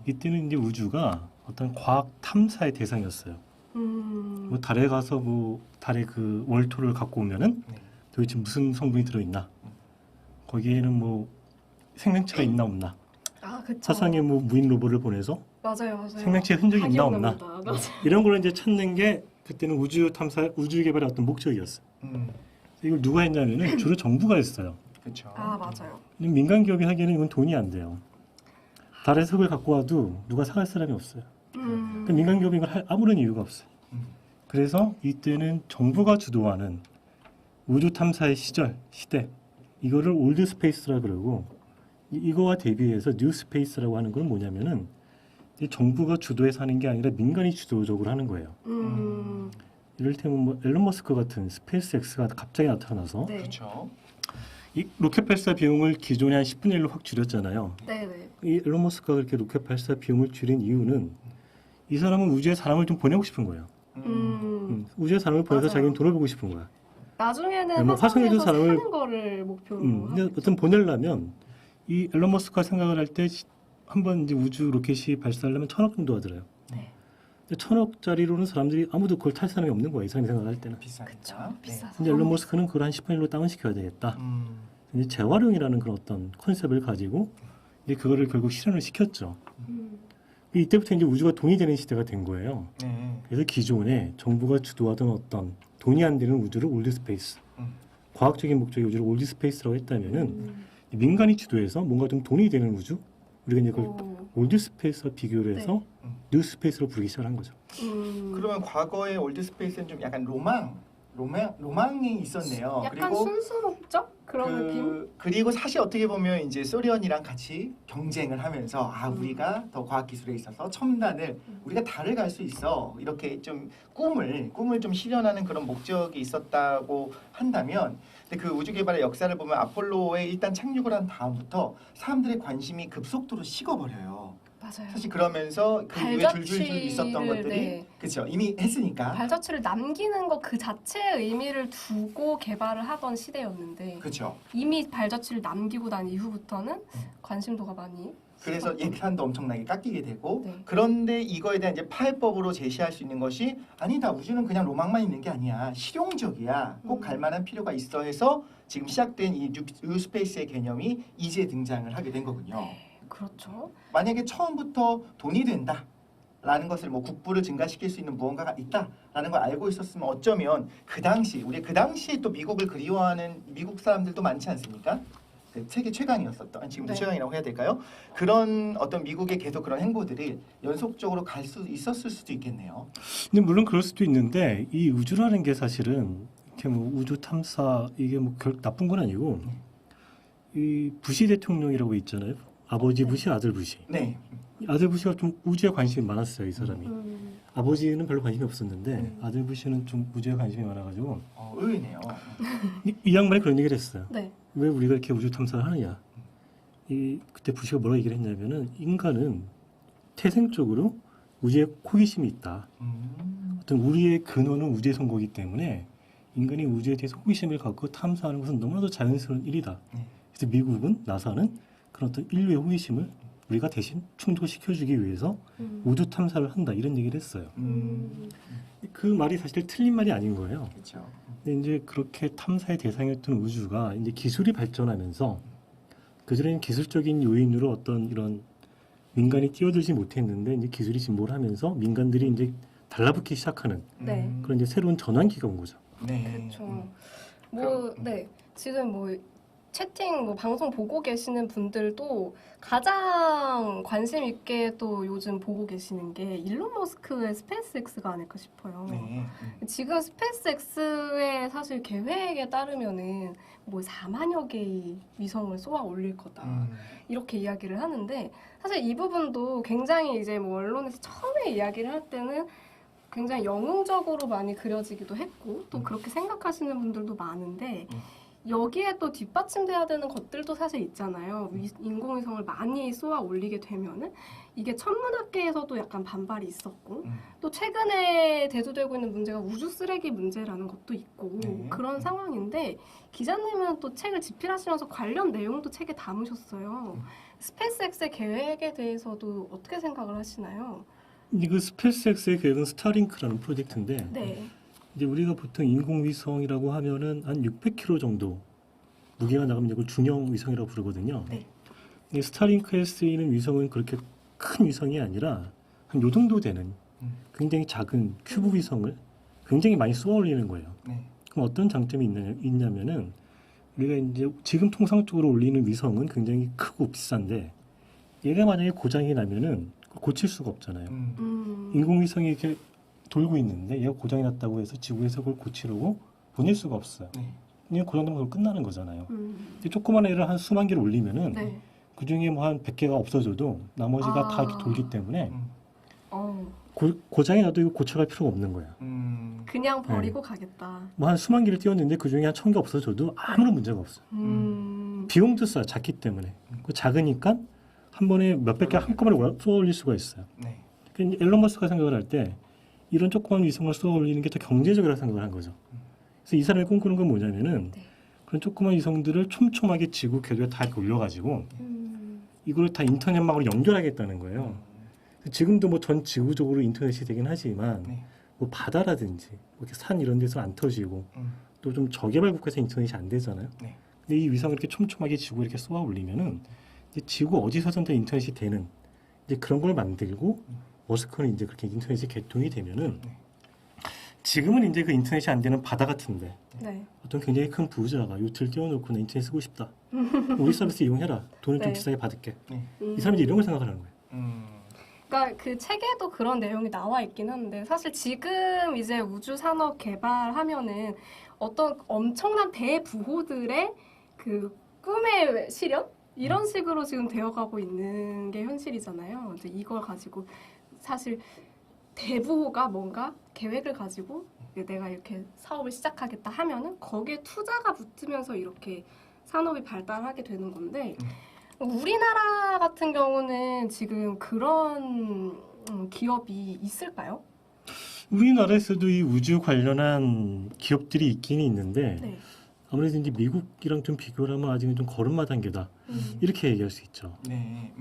이때는 이제 우주가 어떤 과학 탐사의 대상이었어요. 뭐 달에 가서 뭐 달의 그 월토를 갖고 오면은 네. 도대체 무슨 성분이 들어있나? 거기에는 뭐 생명체가 있나 없나? 그쵸. 사상에 뭐 무인 로봇을 보내서 맞아요. 생명체의 흔적이 다 있나 없나? 기억납니다. 맞아요. 이런 걸 이제 찾는 게 그때는 우주 탐사, 우주 개발의 어떤 목적이었어요. 이걸 누가 했냐면은 주로 정부가 했어요. 그렇죠. 맞아요. 근데 민간 기업이 하기에는 이건 돈이 안 돼요. 달에 석을 갖고 와도 누가 사갈 사람이 없어요. 그 민간 기업이 이걸 할 아무런 이유가 없어요. 그래서 이때는 정부가 주도하는 우주 탐사의 시대 이거를 올드 스페이스라 그러고 이거와 대비해서 뉴 스페이스라고 하는 건 뭐냐면은 정부가 주도해서 하는 게 아니라 민간이 주도적으로 하는 거예요. 이를테면 뭐 앨런 머스크 같은 스페이스 X가 갑자기 나타나서 네. 그렇죠. 이 로켓 발사 비용을 기존에 한 10분의 1로 확 줄였잖아요. 네네. 이 앨런 머스크가 그렇게 로켓 발사 비용을 줄인 이유는 이 사람은 우주에 사람을 좀 보내고 싶은 거예요. 우주에 사람을 보내서 맞아요. 자기는 돈을 벌고 싶은 거야. 나중에는 뭐 화성에도 화성에서 사람을- 사는 거를 목표로 근데 하고 어떤 보내려면 이 앨런 머스크가 생각을 할 때 한번 이제 우주 로켓이 발사하려면 1,000억 정도 하더라고요. 네. 근데 1,000억짜리로는 사람들이 아무도 그걸 탈 사람이 없는 거예요. 이 사람이 생각할 때는. 비싸니까. 비싸서. 근데 앨런 머스크는 그걸 한 10분의 1로 다운시켜야 되겠다. 이제 재활용이라는 그런 어떤 컨셉을 가지고 이제 그거를 결국 실현을 시켰죠. 이때부터 이제 우주가 돈이 되는 시대가 된 거예요. 네. 그래서 기존에 정부가 주도하던 어떤 돈이 안 되는 우주를 올드 스페이스, 과학적인 목적의 우주를 올드 스페이스라고 했다면은 민간이 주도해서 뭔가 좀 돈이 되는 우주, 우리가 이제 그걸 올드 스페이스와 비교를 해서 뉴 스페이스로 부르기 시작한 거죠. 그러면 과거의 올드 스페이스는 좀 약간 로망이 있었네요. 약간 그리고 순수 목적 그런 느낌. 그리고 사실 어떻게 보면 이제 소련이랑 같이 경쟁을 하면서 우리가 더 과학 기술에 있어서 첨단을 우리가 달을 갈 수 있어 이렇게 좀 꿈을 좀 실현하는 그런 목적이 있었다고 한다면, 근데 그 우주 개발의 역사를 보면 아폴로에 일단 착륙을 한 다음부터 사람들의 관심이 급속도로 식어버려요. 맞아요. 사실 그러면서 그 위에 줄줄줄 있었던 발자취를, 것들이 네. 그렇죠. 이미 했으니까. 발자취를 남기는 것 그 자체의 의미를 두고 개발을 하던 시대였는데 그렇죠. 이미 발자취를 남기고 난 이후부터는 관심도가 많이 그래서 예산도 엄청나게 깎이게 되고 네. 그런데 이거에 대한 이제 파해법으로 제시할 수 있는 것이 아니다 우주는 그냥 로망만 있는 게 아니야 실용적이야 꼭 갈 만한 필요가 있어 해서 지금 시작된 이 뉴스페이스의 개념이 이제 등장을 하게 된 거군요. 네, 그렇죠. 만약에 처음부터 돈이 된다. 라는 것을 뭐 국부를 증가시킬 수 있는 무언가가 있다라는 걸 알고 있었으면 어쩌면 그 당시에 또 미국을 그리워하는 미국 사람들도 많지 않습니까? 그 세계 최강이었었던 지금도 네. 최강이라고 해야 될까요? 그런 어떤 미국의 계속 그런 행보들이 연속적으로 갈 수 있었을 수도 있겠네요. 근데 물론 그럴 수도 있는데 이 우주라는 게 사실은 이렇게 뭐 우주 탐사 이게 뭐 나쁜 건 아니고 이 부시 대통령이라고 있잖아요. 아버지 부시, 아들 부시. 네. 아들 부시가 좀 우주에 관심이 많았어요, 이 사람이. 아버지는 별로 관심이 없었는데 아들 부시는 좀 우주에 관심이 많아가지고 의외네요. 이 양반이 그런 얘기를 했어요. 네. 왜 우리가 이렇게 우주 탐사를 하느냐? 그때 부시가 뭐라고 얘기를 했냐면은 인간은 태생적으로 우주에 호기심이 있다. 어떤 우리의 근원은 우주의 선거이기 때문에 인간이 우주에 대해서 호기심을 갖고 탐사하는 것은 너무나도 자연스러운 일이다. 네. 그래서 미국은 나사는 그런 어떤 인류의 호기심을 우리가 대신 충족시켜주기 위해서 우주 탐사를 한다 이런 얘기를 했어요. 그 말이 사실 틀린 말이 아닌 거예요. 그렇죠. 근데 이제 그렇게 탐사의 대상이었던 우주가 이제 기술이 발전하면서 그전에는 기술적인 요인으로 어떤 이런 민간이 뛰어들지 못했는데 이제 기술이 진보를 하면서 민간들이 이제 달라붙기 시작하는 네. 그런 이제 새로운 전환기가 온 거죠. 네. 그렇죠. 뭐, 네. 지금 뭐 채팅, 뭐 방송 보고 계시는 분들도 가장 관심 있게 또 요즘 보고 계시는 게 일론 머스크의 스페이스X가 아닐까 싶어요. 네. 지금 스페이스X의 사실 계획에 따르면은 뭐 4만여 개의 위성을 쏘아 올릴 거다. 이렇게 이야기를 하는데 사실 이 부분도 굉장히 이제 뭐 언론에서 처음에 이야기를 할 때는 굉장히 영웅적으로 많이 그려지기도 했고 또 그렇게 생각하시는 분들도 많은데 여기에 또 뒷받침돼야 되는 것들도 사실 있잖아요. 인공위성을 많이 쏘아 올리게 되면은 이게 천문학계에서도 약간 반발이 있었고 또 최근에 대두되고 있는 문제가 우주 쓰레기 문제라는 것도 있고 그런 상황인데 기자님은 또 책을 집필하시면서 관련 내용도 책에 담으셨어요. 스페이스X의 계획에 대해서도 어떻게 생각을 하시나요? 그 스페이스X의 계획은 스타링크라는 프로젝트인데 네. 이제 우리가 보통 인공위성이라고 하면은 한 600km 정도 무게가 나가면 이걸 중형 위성이라고 부르거든요. 네. 이 스타링크에 쓰이는 위성은 그렇게 큰 위성이 아니라 한 요 정도 되는 굉장히 작은 큐브 위성을 굉장히 많이 쏘아 올리는 거예요. 네. 그럼 어떤 장점이 있냐면은 우리가 이제 지금 통상적으로 올리는 위성은 굉장히 크고 비싼데 얘가 만약에 고장이 나면은 고칠 수가 없잖아요. 인공위성이 이렇게 돌고 있는데 얘가 고장이 났다고 해서 지구에서 그걸 고치려고 보낼 수가 없어요. 네. 그냥 고장나면 끝나는 거잖아요. 근데 조그만 애를 한 수만 개를 올리면은 네. 그 중에 뭐 한 100개가 없어져도 나머지가 다 이렇게 돌기 때문에 고장이 나도 이거 고쳐갈 필요가 없는 거야. 그냥 버리고 가겠다. 뭐 한 수만 개를 띄웠는데 그 중에 한 1000개 없어져도 아무런 문제가 없어요. 비용도 싸 작기 때문에. 그 작으니까 한 번에 몇백 개 한꺼번에 쏘아 올릴 수가 있어요. 네. 그러니까 일론 머스크가 생각을 할 때 이런 조그만 위성을 쏘아 올리는 게 더 경제적이라고 생각을 한 거죠. 그래서 이 사람이 꿈꾸는 건 뭐냐면은 네. 그런 조그만 위성들을 촘촘하게 지구 궤도에 다 이렇게 올려가지고 이걸 다 인터넷망으로 연결하겠다는 거예요. 지금도 뭐 전 지구적으로 인터넷이 되긴 하지만 네. 뭐 바다라든지 뭐 이렇게 산 이런 데서 안 터지고 또 좀 저개발 국가에서 인터넷이 안 되잖아요. 네. 근데 이 위성을 이렇게 촘촘하게 지구에 이렇게 쏘아 올리면은 이제 지구 어디서든 인터넷이 되는 이제 그런 걸 만들고 머스크는 이제 그렇게 인터넷이 개통이 되면은 지금은 이제 그 인터넷이 안 되는 바다 같은데 네. 어떤 굉장히 큰 부자가 요트를 띄워놓고 나 인터넷 쓰고 싶다. 우리 서비스 이용해라. 돈을 좀 네. 비싸게 받을게. 네. 이 사람이 이런 걸 생각하는 거예요. 그러니까 그 책에도 그런 내용이 나와 있긴 한데 사실 지금 이제 우주 산업 개발하면은 어떤 엄청난 대부호들의 그 꿈의 실현 이런 식으로 지금 되어가고 있는 게 현실이잖아요. 이제 이걸 가지고 사실 대부호가 뭔가 계획을 가지고 내가 이렇게 사업을 시작하겠다 하면은 거기에 투자가 붙으면서 이렇게 산업이 발달하게 되는 건데 우리나라 같은 경우는 지금 그런 기업이 있을까요? 우리나라에서도 이 우주 관련한 기업들이 있긴 있는데 네. 아무래도 이제 미국이랑 좀 비교를 하면 아직은 좀 걸음마 단계다. 이렇게 얘기할 수 있죠. 네.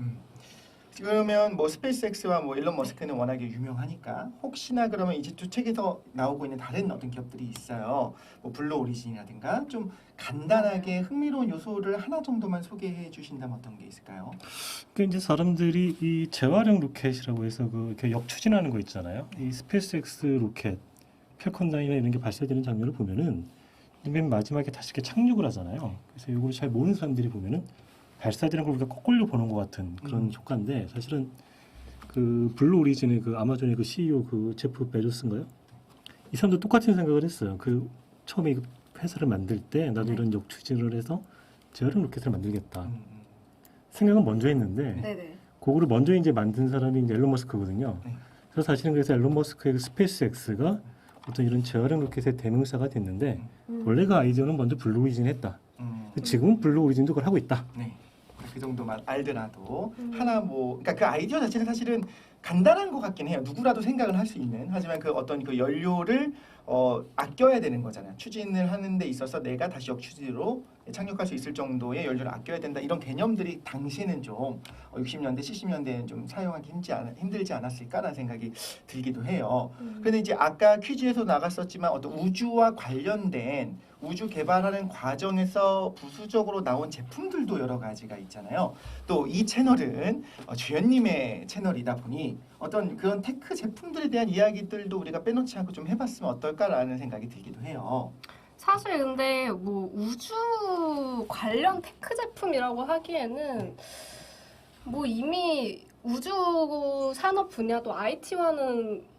그러면 뭐 스페이스X와 뭐 일론 머스크는 워낙에 유명하니까 혹시나 그러면 이제 또 책에서 나오고 있는 다른 어떤 기업들이 있어요. 뭐 블루 오리진이라든가 좀 간단하게 흥미로운 요소를 하나 정도만 소개해 주신다면 어떤 게 있을까요? 그 이제 사람들이 이 재활용 로켓이라고 해서 그 이렇게 역추진하는 거 있잖아요. 이 스페이스X 로켓, 펠컨 9이나 이런 게 발사되는 장면을 보면은 맨 마지막에 다시 이렇게 착륙을 하잖아요. 그래서 이걸 잘 모르는 사람들이 보면은 발사되는 걸 우리가 거꾸로 보는 것 같은 그런 효과인데 사실은 그 블루 오리진의 그 아마존의 그 CEO 그 제프 베조스인가요? 이 사람도 똑같은 생각을 했어요. 그 처음에 그 회사를 만들 때 나도 이런 역추진을 해서 재활용 로켓을 만들겠다. 생각은 먼저 했는데 네네. 그거를 먼저 이제 만든 사람이 이제 앨런 머스크거든요. 네. 그래서 사실은 그래서 앨런 머스크의 그 스페이스X가 어떤 이런 재활용 로켓의 대명사가 됐는데 원래 그 아이디어는 먼저 블루 오리진이 했다. 지금은 블루 오리진도 그걸 하고 있다. 네. 그 정도만 알더라도 하나 뭐 그러니까 그 아이디어 자체는 사실은 간단한 것 같긴 해요. 누구라도 생각을 할 수 있는. 하지만 그 어떤 그 연료를 아껴야 되는 거잖아요. 추진을 하는 데 있어서 내가 다시 역추진으로 착륙할 수 있을 정도의 연료를 아껴야 된다. 이런 개념들이 당시에는 좀 60년대, 70년대에는 좀 사용하기 힘들지 않았을까라는 생각이 들기도 해요. 그런데 이제 아까 퀴즈에서 나갔었지만 어떤 우주와 관련된 우주 개발하는 과정에서 부수적으로 나온 제품들도 여러 가지가 있잖아요. 또 이 채널은 주연님의 채널이다 보니 어떤 그런 테크 제품들에 대한 이야기들도 우리가 빼놓지 않고 좀 해봤으면 어떨까라는 생각이 들기도 해요. 사실 근데 뭐 우주 관련 테크 제품이라고 하기에는 뭐 이미 우주 산업 분야도 IT와는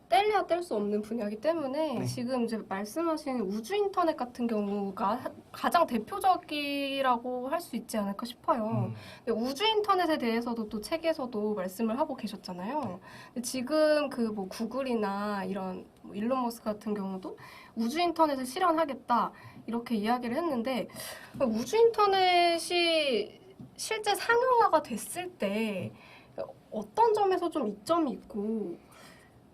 뗄래야 뗄 수 없는 분야이기 때문에 네. 지금 이제 말씀하신 우주 인터넷 같은 경우가 가장 대표적이라고 할 수 있지 않을까 싶어요. 근데 우주 인터넷에 대해서도 또 책에서도 말씀을 하고 계셨잖아요. 근데 지금 그 뭐 구글이나 이런 뭐 일론 머스크 같은 경우도 우주 인터넷을 실현하겠다 이렇게 이야기를 했는데 우주 인터넷이 실제 상용화가 됐을 때 어떤 점에서 좀 이점이 있고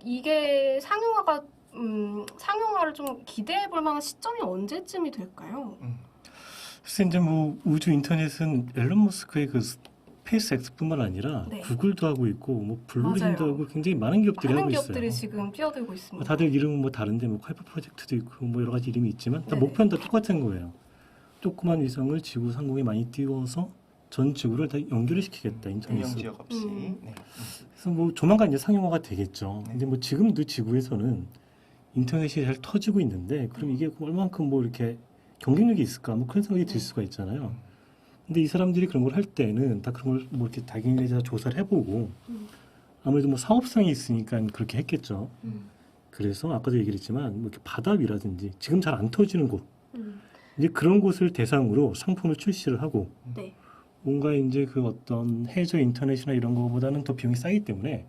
이게 상용화를 좀 기대해 볼 만한 시점이 언제쯤이 될까요? 글쎄 이제 뭐 우주 인터넷은 앨런 머스크의 그 스페이스X뿐만 아니라 네. 구글도 하고 있고 뭐 블루오리진도 맞아요. 하고 굉장히 많은 기업들이 많은 하고 기업들이 있어요. 지금 뛰어들고 있습니다. 다들 이름은 뭐 다른데 뭐 카이퍼 프로젝트도 있고 뭐 여러 가지 이름이 있지만 다 네네. 목표는 다 똑같은 거예요. 조그만 위성을 지구 상공에 많이 띄워서 전 지구를 다 연결을 시키겠다 인형 인터넷으로. 지역 없이. 네. 그래서 뭐 조만간 이제 상용화가 되겠죠. 네. 근데 뭐 지금도 지구에서는 인터넷이 잘 터지고 있는데 그럼 이게 얼만큼 뭐 이렇게 경쟁력이 있을까? 뭐 그런 생각이 들 수가 있잖아요. 근데 이 사람들이 그런 걸 할 때는 다 그런 걸 뭐 이렇게 당연히 조사를 해보고 아무래도 뭐 사업성이 있으니까 그렇게 했겠죠. 그래서 아까도 얘기를 했지만 뭐 이렇게 바다 위라든지 지금 잘 안 터지는 곳 이제 그런 곳을 대상으로 상품을 출시를 하고 네. 뭔가 이제 그 어떤 해저 인터넷이나 이런 거보다는 더 비용이 싸기 때문에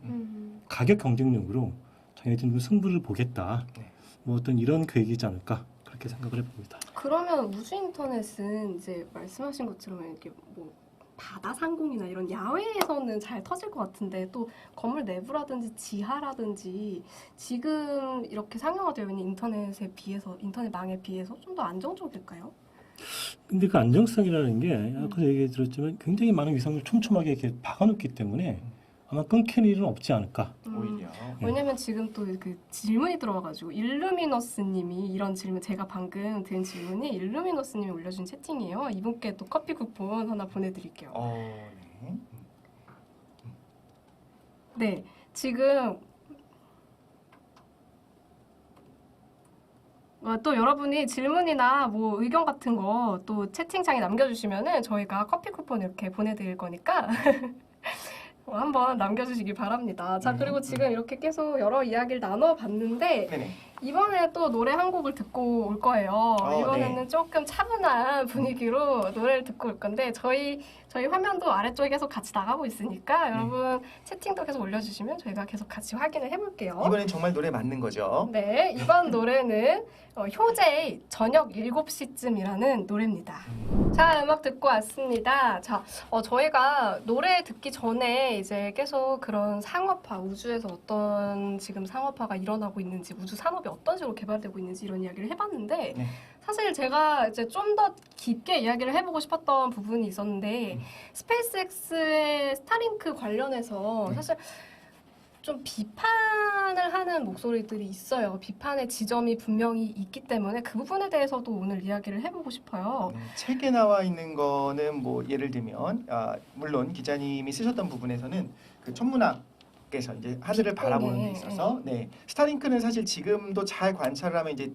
가격 경쟁력으로 자기네들은 승부를 보겠다. 네. 뭐 어떤 이런 계획이지 않을까 그렇게 생각을 해봅니다. 그러면 우주 인터넷은 이제 말씀하신 것처럼 이렇게 뭐 바다 상공이나 이런 야외에서는 잘 터질 것 같은데 또 건물 내부라든지 지하라든지 지금 이렇게 상용화되어 있는 인터넷에 비해서 인터넷망에 비해서 좀 더 안정적일까요? 근데 그 안정성이라는 게 아까도 얘기 들었지만 굉장히 많은 위성을 촘촘하게 이렇게 박아놓기 때문에 아마 끊기는 일은 없지 않을까. 오히려. 왜냐면 지금 또 그 질문이 들어와가지고 일루미너스님이 이런 질문 제가 방금 드린 질문이 일루미너스님이 올려준 채팅이에요. 이분께 또 커피 쿠폰 하나 보내드릴게요. 네. 네, 지금 또 여러분이 질문이나 뭐 의견 같은 거 또 채팅창에 남겨주시면은 저희가 커피 쿠폰 이렇게 보내드릴 거니까 한번 남겨주시기 바랍니다. 자, 그리고 지금 이렇게 계속 여러 이야기를 나눠봤는데 네네. 이번에 또 노래 한 곡을 듣고 올 거예요. 이번에는 네. 조금 차분한 분위기로 노래를 듣고 올 건데 저희 화면도 아래쪽에 계속 같이 나가고 있으니까 여러분 채팅도 계속 올려주시면 저희가 계속 같이 확인을 해볼게요. 이번엔 정말 노래 맞는 거죠? 네, 이번 노래는 효제의 저녁 7시쯤이라는 노래입니다. 자, 음악 듣고 왔습니다. 자, 저희가 노래 듣기 전에 이제 계속 그런 상업화, 우주에서 어떤 지금 상업화가 일어나고 있는지, 우주 산업이 사업이 어떤 식으로 개발되고 있는지 이런 이야기를 해봤는데 네. 사실 제가 이제 좀 더 깊게 이야기를 해보고 싶었던 부분이 있었는데 스페이스X의 스타링크 관련해서 사실 좀 비판을 하는 목소리들이 있어요. 비판의 지점이 분명히 있기 때문에 그 부분에 대해서도 오늘 이야기를 해보고 싶어요. 책에 나와 있는 거는 뭐 예를 들면 물론 기자님이 쓰셨던 부분에서는 그 천문학에서 이제 하늘을 바라보는 데 있어서 스타링크는 사실 지금도 잘 관찰을 하면 이제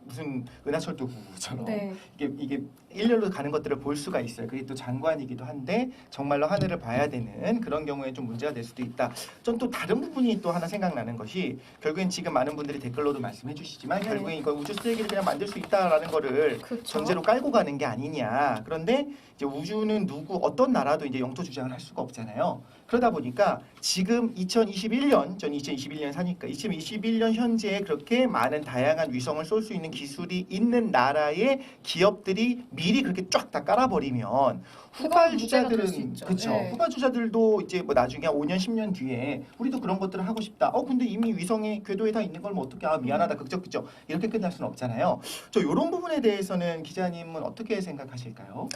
무슨 은하철도구처럼 네. 이게 일렬로 가는 것들을 볼 수가 있어요. 그게 또 장관이기도 한데 정말로 하늘을 봐야 되는 그런 경우에 좀 문제가 될 수도 있다. 전 또 다른 부분이 또 하나 생각나는 것이 결국엔 지금 많은 분들이 댓글로도 말씀해 주시지만 네. 결국엔 이거 우주 쓰레기를 그냥 만들 수 있다라는 거를 그렇죠. 전제로 깔고 가는 게 아니냐. 그런데 이제 우주는 어떤 나라도 이제 영토 주장을 할 수가 없잖아요. 그러다 보니까 지금 2021년, 전 2021년 사니까 2021년 현재에 그렇게 많은 다양한 위성을 쏠 수 있는 기술이 있는 나라의 기업들이 미리 그렇게 쫙 다 깔아버리면 후발주자들은 그렇죠. 네. 후발주자들도 이제 뭐 나중에 한 5년, 10년 뒤에 우리도 그런 것들을 하고 싶다. 근데 이미 위성의 궤도에 다 있는 걸 뭐 어떻게 미안하다, 극적 이렇게 끝날 수는 없잖아요. 저 이런 부분에 대해서는 기자님은 어떻게 생각하실까요?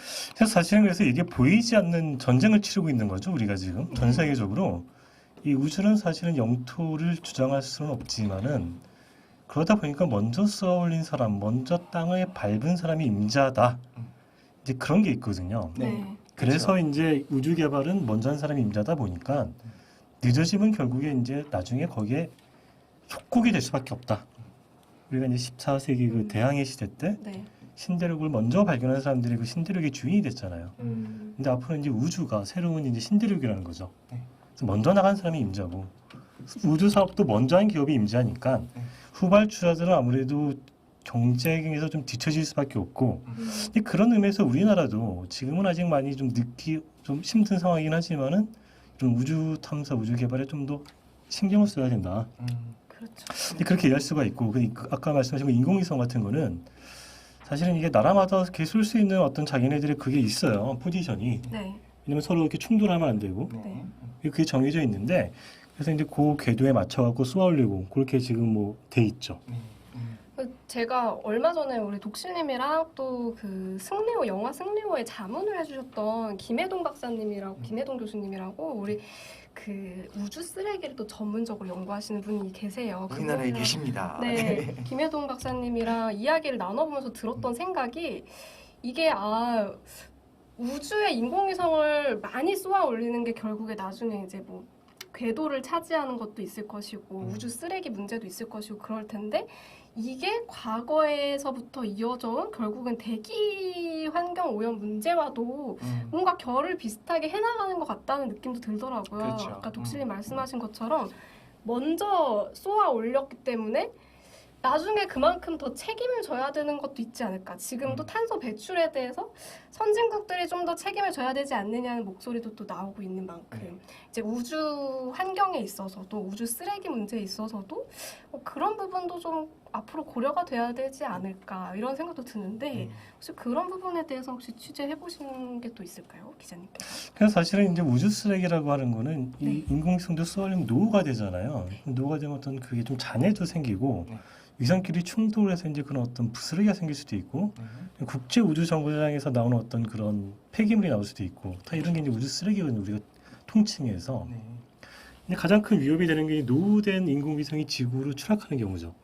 사실은 그래서 이게 보이지 않는 전쟁을 치르고 있는 거죠. 우리가 지금 전 세계적으로 이 우주는 사실은 영토를 주장할 수는 없지만은 그러다 보니까 먼저 쏘아올린 사람, 먼저 땅을 밟은 사람이 임자다. 이제 그런 게 있거든요. 네. 그래서 이제 우주 개발은 먼저 한 사람이 임자다 보니까 늦어지면 결국에 이제 나중에 거기에 속국이 될 수밖에 없다. 우리가 이제 14세기 그 대항해 시대 때 네. 신대륙을 먼저 발견한 사람들이 그 신대륙의 주인이 됐잖아요. 근데 앞으로 이제 우주가 새로운 이제 신대륙이라는 거죠. 그래서 먼저 나간 사람이 임자고 우주 사업도 먼저 한 기업이 임자니까 후발주자들은 아무래도 경쟁에서 좀 뒤처질 수밖에 없고 근데 그런 의미에서 우리나라도 지금은 아직 많이 좀 힘든 상황이긴 하지만은 좀 우주 탐사, 우주 개발에 좀 더 신경을 써야 된다. 그렇죠. 근데 그렇게 이해할 수가 있고 아까 말씀하신 인공위성 같은 거는 사실은 이게 나라마다 이렇게 쏠 수 있는 어떤 자기네들의 그게 있어요. 포지션이. 네. 왜냐면 서로 이렇게 충돌하면 안 되고 네. 그게 정해져 있는데 그래서 이제 그 궤도에 맞춰갖고 쏘아올리고 그렇게 지금 뭐 돼 있죠. 제가 얼마 전에 우리 독실님이랑 또 그 승리호 영화 승리호에 자문을 해주셨던 김혜동 박사님이라고 김혜동 교수님이라고 우리 그 우주 쓰레기를 또 전문적으로 연구하시는 분이 계세요. 우리나라에 계십니다. 네, 김혜동 박사님이랑 이야기를 나눠보면서 들었던 생각이 이게 우주에 인공위성을 많이 쏘아 올리는 게 결국에 나중에 이제 뭐 궤도를 차지하는 것도 있을 것이고 우주 쓰레기 문제도 있을 것이고 그럴 텐데 이게 과거에서부터 이어져 온 결국은 대기 환경 오염 문제와도 뭔가 결을 비슷하게 해나가는 것 같다는 느낌도 들더라고요. 그렇죠. 아까 독실님 말씀하신 것처럼 먼저 쏘아 올렸기 때문에 나중에 그만큼 더 책임을 져야 되는 것도 있지 않을까. 지금도 탄소 배출에 대해서 선진국들이 좀 더 책임을 져야 되지 않느냐는 목소리도 또 나오고 있는 만큼 이제 우주 환경에 있어서도 우주 쓰레기 문제에 있어서도 그런 부분도 좀 앞으로 고려가 돼야 되지 않을까 이런 생각도 드는데 혹시 그런 부분에 대해서 혹시 취재해 보신 게 또 있을까요, 기자님께서? 그래서 사실은 이제 우주 쓰레기라고 하는 거는 이 인공위성도 쏘아올리면 노후가 되잖아요. 노후가 되면 어떤 그게 좀 잔해도 생기고 위성끼리 충돌해서 이제 그런 어떤 부스러기가 생길 수도 있고 국제 우주 정거장에서 나오는 어떤 그런 폐기물이 나올 수도 있고 다 이런 게 이제 우주 쓰레기거든요. 우리가 통칭해서. 근데 가장 큰 위협이 되는 게 노후된 인공위성이 지구로 추락하는 경우죠.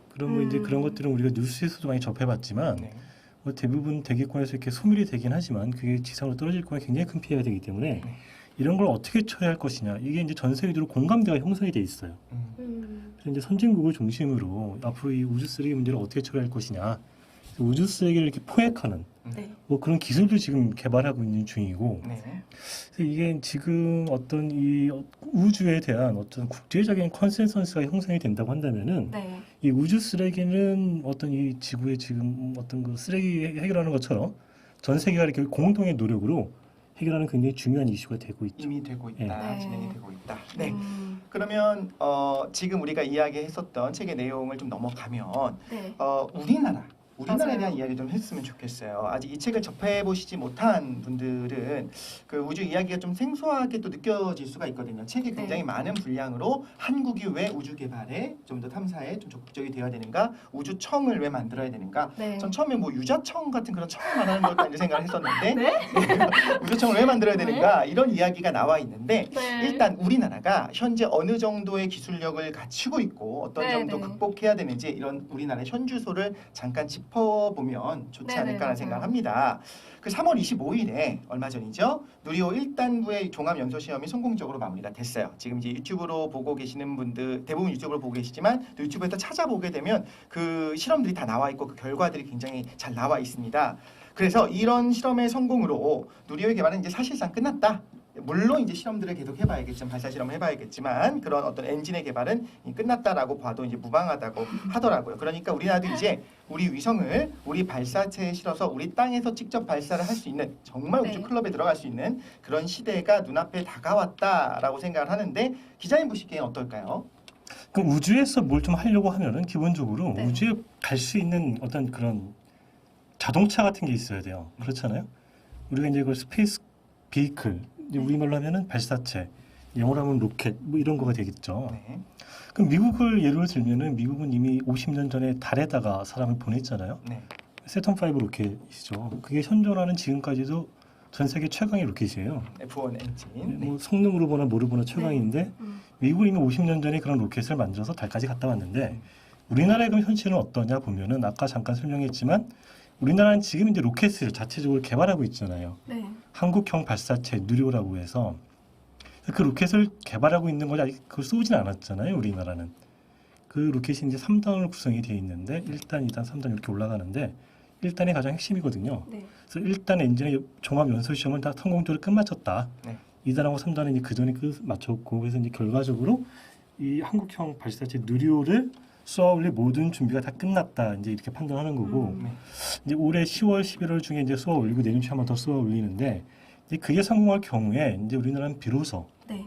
그러면 이제 그런 것들은 우리가 뉴스에서도 많이 접해봤지만 뭐 대부분 대기권에서 이렇게 소멸이 되긴 하지만 그게 지상으로 떨어질 경우에 굉장히 큰 피해가 되기 때문에 이런 걸 어떻게 처리할 것이냐 이게 이제 전 세계적으로 공감대가 형성이 돼 있어요. 그래서 이제 선진국을 중심으로 앞으로 이 우주 쓰레기 문제를 어떻게 처리할 것이냐 우주 쓰레기를 이렇게 포획하는 뭐 그런 기술도 지금 개발하고 있는 중이고 그래서 이게 지금 어떤 이 우주에 대한 어떤 국제적인 컨센서스가 형성이 된다고 한다면은 이 우주 쓰레기는 어떤 이 지구의 지금 어떤 그 쓰레기 해결하는 것처럼 전 세계가 이렇게 공동의 노력으로 해결하는 굉장히 중요한 이슈가 되고 있죠. 이미 되고 있다. 진행이 되고 있다. 네. 음. 그러면 지금 우리가 이야기했었던 책의 내용을 좀 넘어가면 우리나라 우리나라에 맞아요. 대한 이야기 좀 했으면 좋겠어요. 아직 이 책을 접해보시지 못한 분들은 그 우주 이야기가 좀 생소하게 또 느껴질 수가 있거든요. 책이 굉장히 네. 많은 분량으로 한국이 왜 우주 개발에 좀 더 탐사에 좀 적극적이 되어야 되는가, 우주청을 왜 만들어야 되는가. 네. 전 처음에 뭐 유자청 같은 그런 청을 말하는 걸까 이제 생각을 했었는데 네? 우주청을 왜 만들어야 되는가 이런 이야기가 나와 있는데 네. 일단 우리나라가 현재 어느 정도의 기술력을 갖추고 있고 어떤 네, 정도 네. 극복해야 되는지 이런 우리나라의 현주소를 잠깐 짚어보면 좋지 네, 네, 않을까라는 맞아요. 생각을 합니다. 그 3월 25일에 얼마 전이죠. 누리호 1단부의 종합 연소 시험이 성공적으로 마무리가 됐어요. 지금 이제 유튜브로 보고 계시는 분들 대부분 유튜브로 보고 계시지만 또 유튜브에서 찾아보게 되면 그 실험들이 다 나와 있고 그 결과들이 굉장히 잘 나와 있습니다. 그래서 이런 실험의 성공으로 누리호의 개발은 이제 사실상 끝났다. 물론 이제 실험들을 계속 해봐야겠지만 발사 실험을 해봐야겠지만 그런 어떤 엔진의 개발은 끝났다라고 봐도 이제 무방하다고 하더라고요. 그러니까 우리나라도 이제 우리 위성을 우리 발사체에 실어서 우리 땅에서 직접 발사를 할 수 있는 정말 우주 네. 클럽에 들어갈 수 있는 그런 시대가 눈앞에 다가왔다라고 생각을 하는데 기자님 보시기엔 어떨까요? 그 우주에서 뭘 좀 하려고 하면은 기본적으로 네. 우주에 갈 수 있는 어떤 그런 자동차 같은 게 있어야 돼요. 그렇잖아요. 우리가 이제 그 스페이스 비이클, 이제 우리말로 하면은 발사체, 영어로 하면 로켓 뭐 이런 거가 되겠죠. 네. 그럼 미국을 예로 들면은 미국은 이미 50년 전에 달에다가 사람을 보냈잖아요. 네. 세턴 5 로켓이죠. 그게 현존하는 지금까지도 전 세계 최강의 로켓이에요. F1 엔진. 네. 뭐 성능으로 보나 뭐로 보나 최강인데 음. 미국은 이미 50년 전에 그런 로켓을 만들어서 달까지 갔다 왔는데 우리나라의 그럼 현실은 어떠냐 보면은 아까 잠깐 설명했지만 우리나라는 지금 이제 로켓을 자체적으로 개발하고 있잖아요. 네. 한국형 발사체 누리호라고 해서 그 로켓을 개발하고 있는 거지 아직 그걸 쏘진 않았잖아요. 우리나라는 그 로켓이 이제 3단으로 구성이 되어 있는데 1단, 2단, 3단 이렇게 올라가는데 1단이 가장 핵심이거든요. 네. 그래서 1단 엔진의 종합 연소 시험을 다 성공적으로 끝마쳤다. 네. 2단하고 3단은 이제 그 전에 맞췄고 그래서 이제 결과적으로 이 한국형 발사체 누리호를 쏘아올릴 모든 준비가 다 끝났다. 이제 이렇게 판단하는 거고 네. 이제 올해 10월, 11월 중에 이제 쏘아 올리고 내년 초에 한 번 더 쏘아 올리는데 이제 그게 성공할 경우에 이제 우리나라는 비로소 네.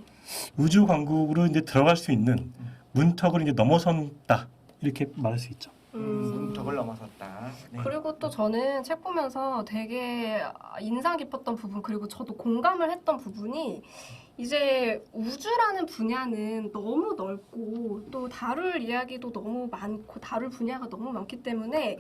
우주 왕국으로 이제 들어갈 수 있는 문턱을 이제 넘어선다 이렇게 말할 수 있죠. 문턱을 넘어섰다. 네. 그리고 또 저는 책 보면서 되게 인상 깊었던 부분 그리고 저도 공감을 했던 부분이 이제 우주라는 분야는 너무 넓고 또 다룰 이야기도 너무 많고 다룰 분야가 너무 많기 때문에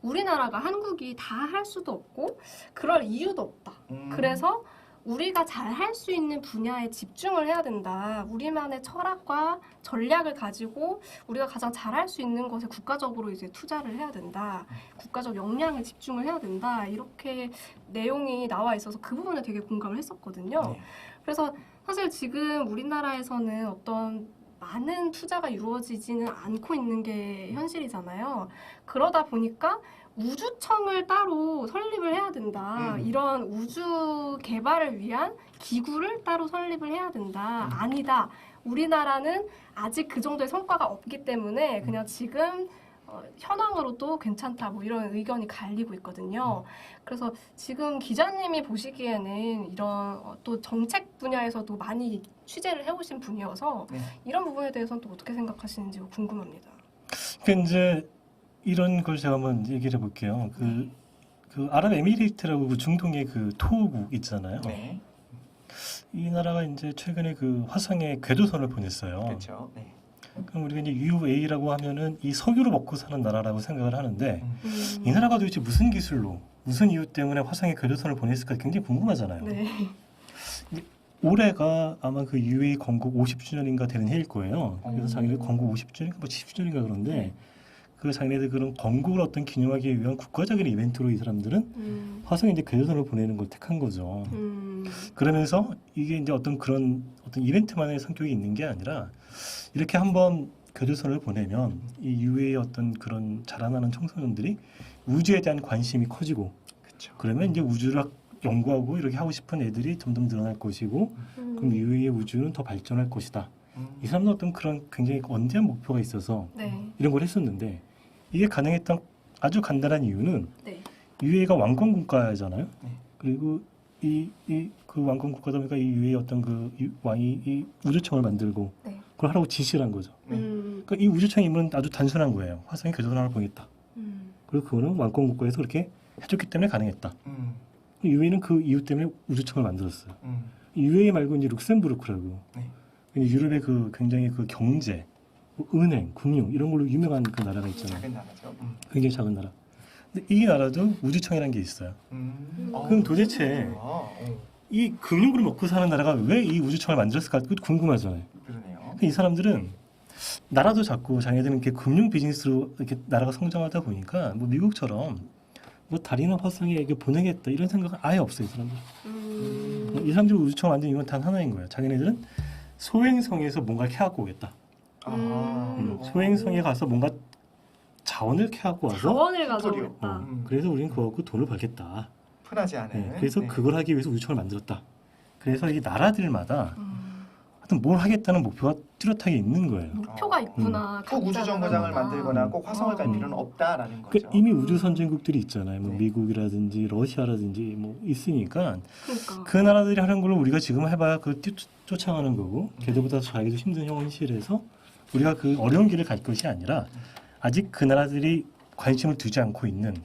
우리나라가 한국이 다 할 수도 없고 그럴 이유도 없다. 그래서 우리가 잘 할 수 있는 분야에 집중을 해야 된다. 우리만의 철학과 전략을 가지고 우리가 가장 잘 할 수 있는 것에 국가적으로 이제 투자를 해야 된다. 국가적 역량에 집중을 해야 된다. 이렇게 내용이 나와 있어서 그 부분에 되게 공감을 했었거든요. 네. 그래서 사실 지금 우리나라에서는 어떤 많은 투자가 이루어지지는 않고 있는 게 현실이잖아요. 그러다 보니까 우주청을 따로 설립을 해야 된다. 이런 우주 개발을 위한 기구를 따로 설립을 해야 된다. 아니다. 우리나라는 아직 그 정도의 성과가 없기 때문에 그냥 지금 현황으로도 괜찮다. 뭐 이런 의견이 갈리고 있거든요. 그래서 지금 기자님이 보시기에는 이런 또 정책 분야에서도 많이 취재를 해오신 분이어서 네. 이런 부분에 대해서는 또 어떻게 생각하시는지 궁금합니다. 그러니까 이제 이런 걸 제가 한번 얘기를 해볼게요. 그 아랍에미리트라고 그 중동의 그 토호국 있잖아요. 네. 이 나라가 이제 최근에 그 화성에 궤도선을 보냈어요. 그렇죠. 네. 그럼 우리가 이제 UA라고 하면은 이 석유로 먹고 사는 나라라고 생각을 하는데 이 음. 나라가 도대체 무슨 기술로 무슨 이유 때문에 화성에 궤도선을 보냈을까 굉장히 궁금하잖아요. 네. 올해가 아마 그 UAE 건국 50주년인가 되는 해일 거예요. 그래서 작년에 건국 50주년인가 뭐 70주년인가 그런데 그 작년에 그런 건국을 어떤 기념하기 위한 국가적인 이벤트로 이 사람들은 화성에 이제 궤도선을 보내는 걸 택한 거죠. 그러면서 이게 이제 어떤 그런 어떤 이벤트만의 성격이 있는 게 아니라 이렇게 한번 궤도선을 보내면 이 UA의 어떤 그런 자라나는 청소년들이 우주에 대한 관심이 커지고 그렇죠. 그러면 이제 우주를 연구하고 이렇게 하고 싶은 애들이 점점 늘어날 것이고 그럼 UA의 우주는 더 발전할 것이다. 이 사람은 어떤 그런 굉장히 원대한 목표가 있어서 네. 이런 걸 했었는데 이게 가능했던 아주 간단한 이유는 네. UAE가 왕권 국가잖아요. 네. 그리고 그 왕권 국가다 보니까 이 UAE 어떤 그 왕이 이 우주청을 만들고 네. 그걸 하라고 지시를 한 거죠. 네. 그러니까 이 우주청의 임무는 아주 단순한 거예요. 화성에 궤도선 하나 보냈다. 음. 그리고 그거는 왕권 국가에서 그렇게 해줬기 때문에 가능했다. UAE는 그 이유 때문에 우주청을 만들었어요. UAE 말고 이제 룩셈부르크라고 네. 유럽의 그 굉장히 그 경제, 뭐 은행, 금융 이런 걸로 유명한 그 나라가 있잖아요. 작은 나라죠. 굉장히 작은 나라. 근데 이 나라도 우주청이라는 게 있어요. 그럼 도대체 이 금융으로 먹고 사는 나라가 왜 이 우주청을 만들었을까? 그것도 궁금하잖아요. 그러네요. 이 사람들은 나라도 작고 자기들은 이렇게 금융 비즈니스로 이렇게 나라가 성장하다 보니까 뭐 미국처럼 뭐 달이나 화성에 이렇게 보내겠다 이런 생각은 아예 없어요. 이 사람들. 이 사람들이 우주청 만든 이유는 단 하나인 거예요. 자기네들은 소행성에서 뭔가 캐갖고 오겠다. 소행성에 가서 뭔가 자원을 캐갖고 와서 자원을 가져오겠다. 그래서 우리는 그거 갖고 돈을 벌겠다. 흔하지 않은. 네, 그래서 네. 그걸 하기 위해서 우주청을 만들었다. 그래서 이 나라들마다 하여튼 뭘 하겠다는 목표가 뚜렷하게 있는 거예요. 목표가 있구나. 꼭 우주 정거장을 만들거나 꼭 화성을 갈 필요는 없다라는 거죠. 그러니까 이미 우주 선진국들이 있잖아요. 뭐 네. 미국이라든지 러시아라든지 뭐 있으니까 그러니까. 그 나라들이 하는 걸 우리가 지금 해봐야 그 쫓아가는 거고 걔들보다 자기도 힘든 현실에서 우리가 그 어려운 길을 갈 것이 아니라 아직 그 나라들이 관심을 두지 않고 있는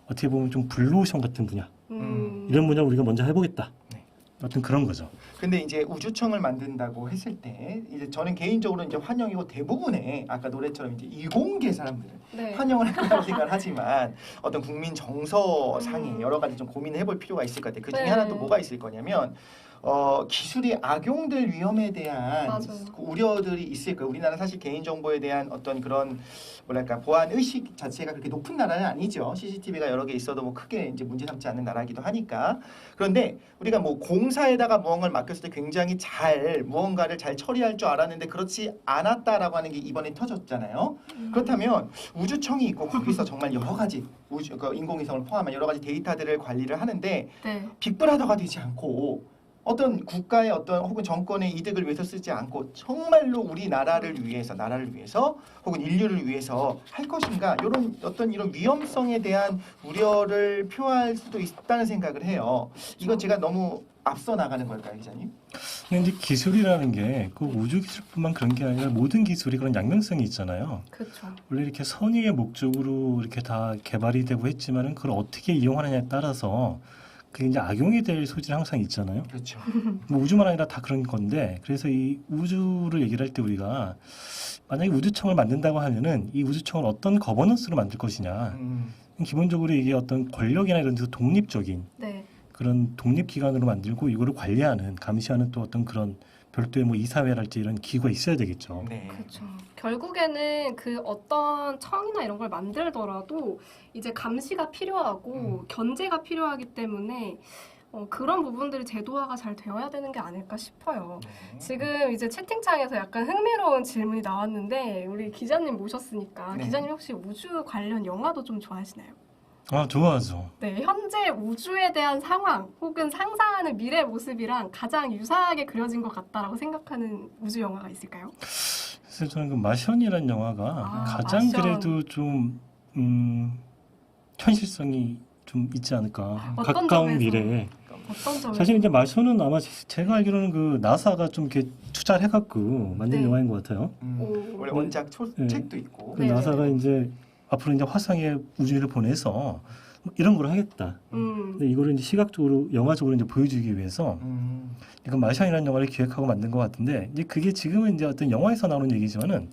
어떻게 보면 좀 블루오션 같은 분야 이런 분야 우리가 먼저 해보겠다. 네. 어떤 그런 거죠. 근데 이제 우주청을 만든다고 했을 때 이제 저는 개인적으로 이제 환영이고 대부분의 아까 노래처럼 이제 이공계 사람들은 네. 환영을 한다고 생각을 하지만 어떤 국민 정서상에 여러 가지 좀 고민을 해볼 필요가 있을 것 같아요. 그 중에 네. 하나 또 뭐가 있을 거냐면 기술이 악용될 위험에 대한 맞아요. 그 우려들이 있을 거예요. 우리나라 사실 개인정보에 대한 어떤 그런 뭐랄까 보안 의식 자체가 그렇게 높은 나라는 아니죠. CCTV가 여러 개 있어도 뭐 크게 이제 문제 삼지 않는 나라이기도 하니까. 그런데 우리가 뭐 공사에다가 무언가를 맡겼을 때 굉장히 잘 무언가를 잘 처리할 줄 알았는데 그렇지 않았다라고 하는 게 이번에 터졌잖아요. 그렇다면 우주청이 있고 거기서 정말 여러 가지 인공위성을 포함한 여러 가지 데이터들을 관리를 하는데 네. 빅브라더가 되지 않고 어떤 국가의 어떤 혹은 정권의 이득을 위해서 쓰지 않고 정말로 우리 나라를 위해서 혹은 인류를 위해서 할 것인가 이런 어떤 이런 위험성에 대한 우려를 표할 수도 있다는 생각을 해요. 이건 제가 너무 앞서 나가는 걸까요, 기자님? 근데 이제 기술이라는 게 그 우주 기술뿐만 그런 게 아니라 모든 기술이 그런 양면성이 있잖아요. 그렇죠. 원래 이렇게 선의의 목적으로 이렇게 다 개발이 되고 했지만은 그걸 어떻게 이용하느냐에 따라서 그게 이제 악용이 될 소지는 항상 있잖아요. 그렇죠. 뭐 우주만 아니라 다 그런 건데 그래서 이 우주를 얘기를 할 때 우리가 만약에 우주청을 만든다고 하면은 이 우주청을 어떤 거버넌스로 만들 것이냐. 기본적으로 이게 어떤 권력이나 이런 데서 독립적인 네. 그런 독립기관으로 만들고 이거를 관리하는 감시하는 또 어떤 그런 별도의 뭐 이사회랄지 이런 기구가 있어야 되겠죠. 네. 그렇죠. 결국에는 그 어떤 청이나 이런 걸 만들더라도 이제 감시가 필요하고 견제가 필요하기 때문에 그런 부분들이 제도화가 잘 되어야 되는 게 아닐까 싶어요. 네. 지금 이제 채팅창에서 약간 흥미로운 질문이 나왔는데 우리 기자님 모셨으니까 네. 기자님 혹시 우주 관련 영화도 좀 좋아하시나요? 아 좋아하죠. 네, 현재 우주에 대한 상황 혹은 상상하는 미래 모습이랑 가장 유사하게 그려진 것 같다라고 생각하는 우주 영화가 있을까요? 그래서 저는 그 마션이라는 영화가 가장 마션. 그래도 좀 현실성이 좀 있지 않을까. 어떤 가까운 점에서? 미래에. 어떤 점에서? 사실 이제 마션은 아마 제가 알기로는 그 나사가 좀 이렇게 투자를 해갖고 만든 네. 영화인 것 같아요. 오. 원래 네. 원작 네. 책도 있고. 그 네. 나사가 이제 앞으로 이제 화성에 우주인을 보내서 뭐 이런 걸 하겠다. 근데 이거를 이제 시각적으로 영화적으로 이제 보여주기 위해서 이거 마션이라는 영화를 기획하고 만든 것 같은데 이제 그게 지금은 이제 어떤 영화에서 나오는 얘기지만은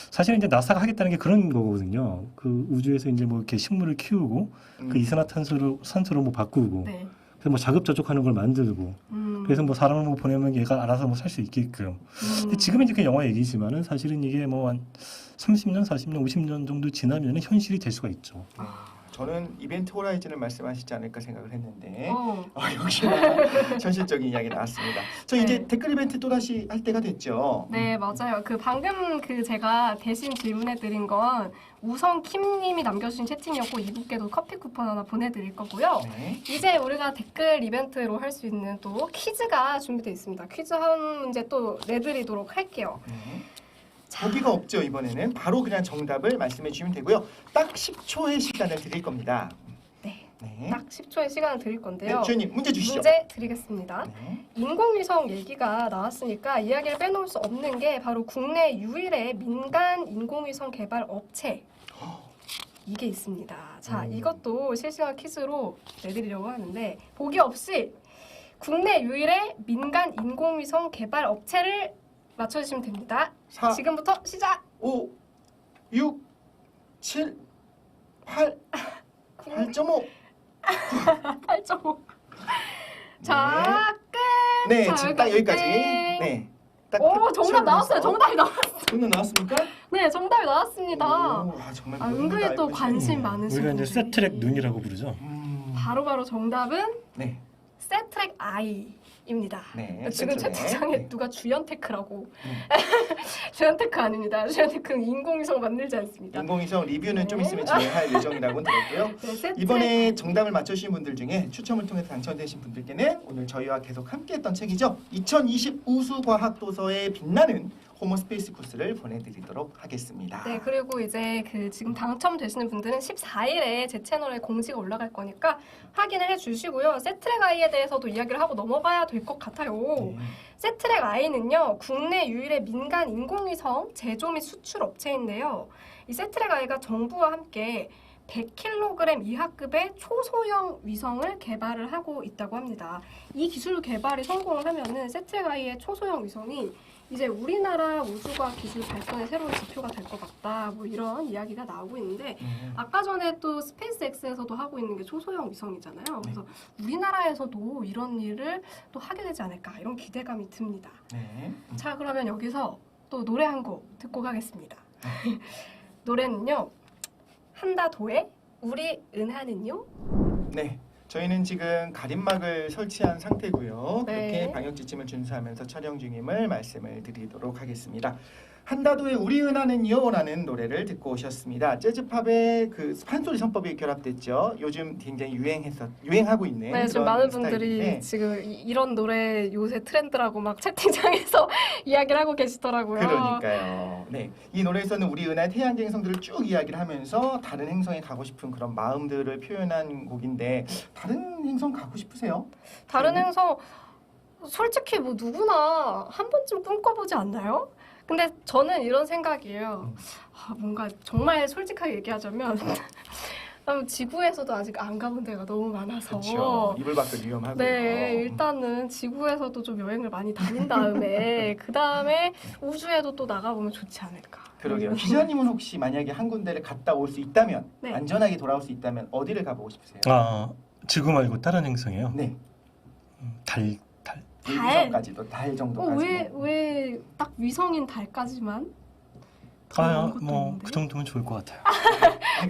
사실은 이제 나사가 하겠다는 게 그런 거거든요. 그 우주에서 이제 뭐 이렇게 식물을 키우고 그 이산화탄소로 산소로 뭐 바꾸고 네. 그래서 뭐 자급자족하는 걸 만들고 그래서 뭐 사람을 뭐 보내면 얘가 알아서 뭐 살 수 있게끔. 근데 지금은 이제 그 영화 얘기지만은 사실은 이게 뭐 한 30년, 40년, 50년 정도 지나면은 현실이 될 수가 있죠. 저는 이벤트 호라이즌을 말씀하시지 않을까 생각을 했는데 어. 역시나 현실적인 이야기 나왔습니다. 저 이제 네. 댓글 이벤트 또 다시 할 때가 됐죠. 네, 맞아요. 그 방금 그 제가 대신 질문해 드린 건 우성 킴님이 남겨주신 채팅이었고 이분께도 커피 쿠폰 하나 보내드릴 거고요. 네. 이제 우리가 댓글 이벤트로 할 수 있는 또 퀴즈가 준비되어 있습니다. 퀴즈 한 문제 또 내드리도록 할게요. 네. 보기가 없죠. 이번에는 바로 그냥 정답을 말씀해 주시면 되고요. 딱 10초의 시간을 드릴 겁니다. 네, 네. 딱 10초의 시간을 드릴 건데요. 네, 주연님 문제 주시죠. 문제 드리겠습니다. 네. 인공위성 얘기가 나왔으니까 이야기를 빼놓을 수 없는 게 바로 국내 유일의 민간 인공위성 개발 업체. 이게 있습니다. 자, 음. 이것도 실시간 퀴즈로 내드리려고 하는데 보기 없이 국내 유일의 민간 인공위성 개발 업체를 맞춰주시면 됩니다. 4, 지금부터 시작! 5, 6, 7, 8, 8.5. 8.5. 자, 끝! 네, 자, 지금 딱 여기까지. 네. 네. 딱 오, 끝 정답 나왔어요. 시험을 정답이 나왔어요. 해서. 정답 나왔습니까? 네, 정답이 나왔습니다. 오, 정말 아, 모든 걸 은근히 또 알고 관심 계시네요. 많으신 우리가 이제 분들이. 세트랙 눈이라고 부르죠. 바로바로 정답은 네. 세트랙 I입니다. 네. 지금 세트랙. 채팅창에 네. 누가 주연테크라고. 주연테크 아닙니다. 주연테크는 인공위성 만들지 않습니다. 인공위성 리뷰는 네. 좀 있으면 진행할 예정이라고 들었고요. 네, 세트랙 이번에 정답을 맞추신 분들 중에 추첨을 통해서 당첨되신 분들께는 오늘 저희와 계속 함께했던 책이죠. 2020 우수과학도서에 빛나는 호모스페이스쿠스를 보내드리도록 하겠습니다. 네, 그리고 이제 그 지금 당첨되시는 분들은 14일에 제 채널에 공지가 올라갈 거니까 확인을 해주시고요. 세트랙 I에 대해서도 이야기를 하고 넘어가야 될 것 같아요. 네. 세트랙 I는요, 국내 유일의 민간 인공위성 제조 및 수출 업체인데요. 이 세트랙 I가 정부와 함께 100kg 이하급의 초소형 위성을 개발을 하고 있다고 합니다. 이 기술 개발이 성공을 하면은 세트랙 I의 초소형 위성이 이제 우리나라 우주과학 기술 발전의 새로운 지표가 될 것 같다. 뭐 이런 이야기가 나오고 있는데 아까 전에 또 스페이스X에서도 하고 있는 게 초소형 위성이잖아요. 그래서 우리나라에서도 이런 일을 또 하게 되지 않을까 이런 기대감이 듭니다. 네. 자, 그러면 여기서 또 노래 한 곡 듣고 가겠습니다. 노래는요. 한다도의 우리 은하는요. 네. 저희는 지금 가림막을 설치한 상태고요. 네. 그렇게 방역 지침을 준수하면서 촬영 중임을 말씀을 드리도록 하겠습니다. 한다도의 우리 은하는요라는 노래를 듣고 오셨습니다. 재즈팝의 그 판소리 선법이 결합됐죠. 요즘 굉장히 유행하고 있는 네, 지금 그런 많은 분들이 스타일인데 지금 이런 노래 요새 트렌드라고 막 채팅창에서 이야기를 하고 계시더라고요. 그러니까요. 네, 이 노래에서는 우리 은하의 태양계 행성들을 쭉 이야기를 하면서 다른 행성에 가고 싶은 그런 마음들을 표현한 곡인데 다른 행성 가고 싶으세요? 다른 행성 솔직히 뭐 누구나 한 번쯤 꿈꿔보지 않나요? 근데 저는 이런 생각이에요. 뭔가 정말 솔직하게 얘기하자면 지구에서도 아직 안 가본 데가 너무 많아서 그렇죠. 이불 밖은 위험하고요. 네, 일단은 지구에서도 좀 여행을 많이 다닌 다음에 그 다음에 우주에도 또 나가보면 좋지 않을까. 그러게요. 기자님은 혹시 만약에 한 군데를 갔다 올 수 있다면 네. 안전하게 돌아올 수 있다면 어디를 가보고 싶으세요? 아, 지구 말고 다른 행성이요? 네. 달. 위성까지도 달 정도까지. 왜 딱 위성인 달까지만? 아, 뭐 그 정도면 좋을 것 같아요.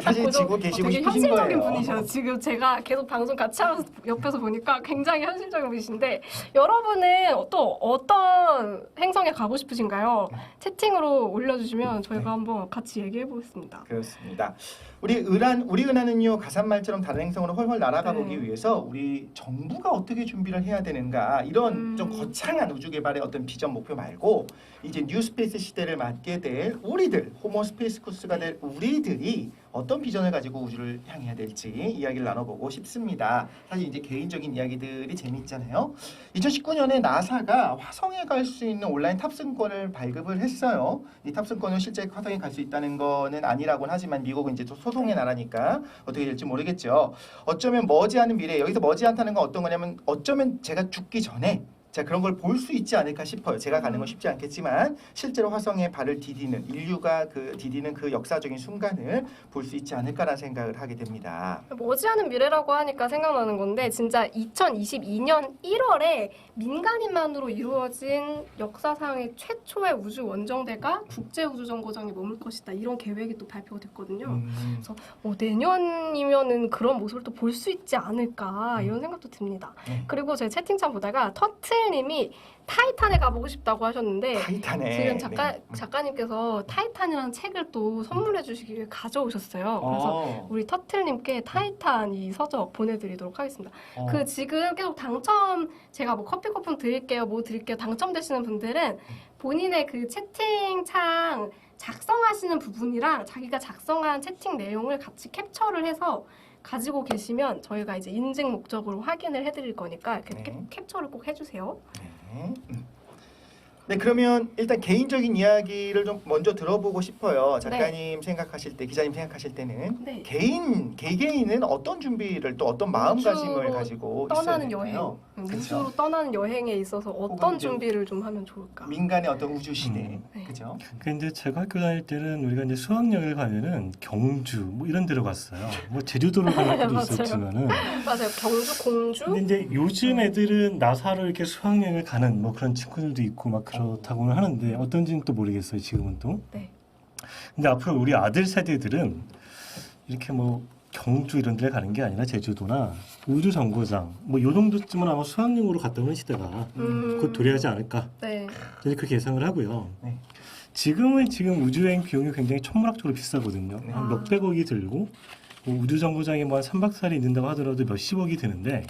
사실 지구 계시고 되게 싶으신 현실적인 거예요. 분이셔. 지금 제가 계속 방송 같이 하면서 옆에서 보니까 굉장히 현실적인 분이신데 여러분은 또 어떤 행성에 가고 싶으신가요? 채팅으로 올려주시면 저희가 한번 같이 얘기해 보겠습니다. 그렇습니다. 우리 은하는요 가산말처럼 다른 행성으로 훨훨 날아가 네. 보기 위해서 우리 정부가 어떻게 준비를 해야 되는가 이런 좀 거창한 우주 개발의 어떤 비전 목표 말고 이제 뉴스페이스 시대를 맞게 될 우리들 호모스페이스쿠스가 될 우리들이 어떤 비전을 가지고 우주를 향해야 될지 이야기를 나눠보고 싶습니다. 사실 이제 개인적인 이야기들이 재미있잖아요. 2019년에 나사가 화성에 갈 수 있는 온라인 탑승권을 발급을 했어요. 이 탑승권은 실제 화성에 갈 수 있다는 거는 아니라고는 하지만 미국은 이제 또 소송의 나라니까 어떻게 될지 모르겠죠. 어쩌면 머지않은 미래, 여기서 머지않다는 건 어떤 거냐면 어쩌면 제가 죽기 전에 자 그런 걸 볼 수 있지 않을까 싶어요. 제가 가는 건 쉽지 않겠지만 실제로 화성에 발을 디디는 인류가 디디는 그 역사적인 순간을 볼 수 있지 않을까라는 생각을 하게 됩니다. 머지않은 미래라고 하니까 생각나는 건데 진짜 2022년 1월에 민간인만으로 이루어진 역사상의 최초의 우주 원정대가 국제우주정거장에 머물 것이다. 이런 계획이 또 발표가 됐거든요. 그래서 내년이면은 그런 모습을 또 볼 수 있지 않을까 이런 생각도 듭니다. 그리고 제 채팅창 보다가 터틀님이 타이탄에 가보고 싶다고 하셨는데 타이탄에 지금 작가님께서 타이탄이라는 책을 또 선물해 주시기 위해 가져오셨어요. 그래서 우리 터틀님께 타이탄 이 서적 보내드리도록 하겠습니다. 그 지금 계속 제가 뭐 커피 쿠폰 드릴게요, 뭐 드릴게요 당첨되시는 분들은 본인의 그 채팅창 작성하시는 부분이랑 자기가 작성한 채팅 내용을 같이 캡처를 해서 가지고 계시면 저희가 이제 인증 목적으로 확인을 해드릴 거니까 이렇게 캡처를 꼭 해주세요. 네. 네, 그러면 일단 개인적인 이야기를 좀 먼저 들어보고 싶어요. 작가님 생각하실 때, 기자님 생각하실 때는 네. 개개인은 어떤 준비를 또 어떤 마음가짐을 우주로 가지고 떠나는 있어야 될까요? 여행, 그쵸? 우주로 떠나는 여행에 있어서 혹은 어떤 이제 준비를 좀 하면 좋을까? 민간의 어떤 우주 시대, 네. 그죠? 근데 제가 학교 다닐 때는 우리가 이제 수학여행을 가면은 경주 뭐 이런 데로 갔어요. 뭐 제주도로 가는 학교도 맞아요. 있었지만은 맞아요. 경주, 공주. 근데 이제 요즘 애들은 나사로 이렇게 수학여행을 가는 뭐 그런 친구들도 있고 막 그렇다고는 하는데 어떤지는 또 모르겠어요. 지금은 또. 네. 근데 앞으로 우리 아들 세대들은 이렇게 뭐 경주 이런 데 가는 게 아니라 제주도나 우주 정거장 뭐 요 정도쯤은 아마 수학여행으로 갔다 오는 시대가 곧 도래하지 않을까. 네. 저는 그렇게 예상을 하고요. 네. 지금 우주여행 비용이 굉장히 천문학적으로 비싸거든요. 네. 한 몇백억이 들고 뭐 우주정거장에 뭐 한 3박 4일 있는다고 하더라도 몇십억이 드는데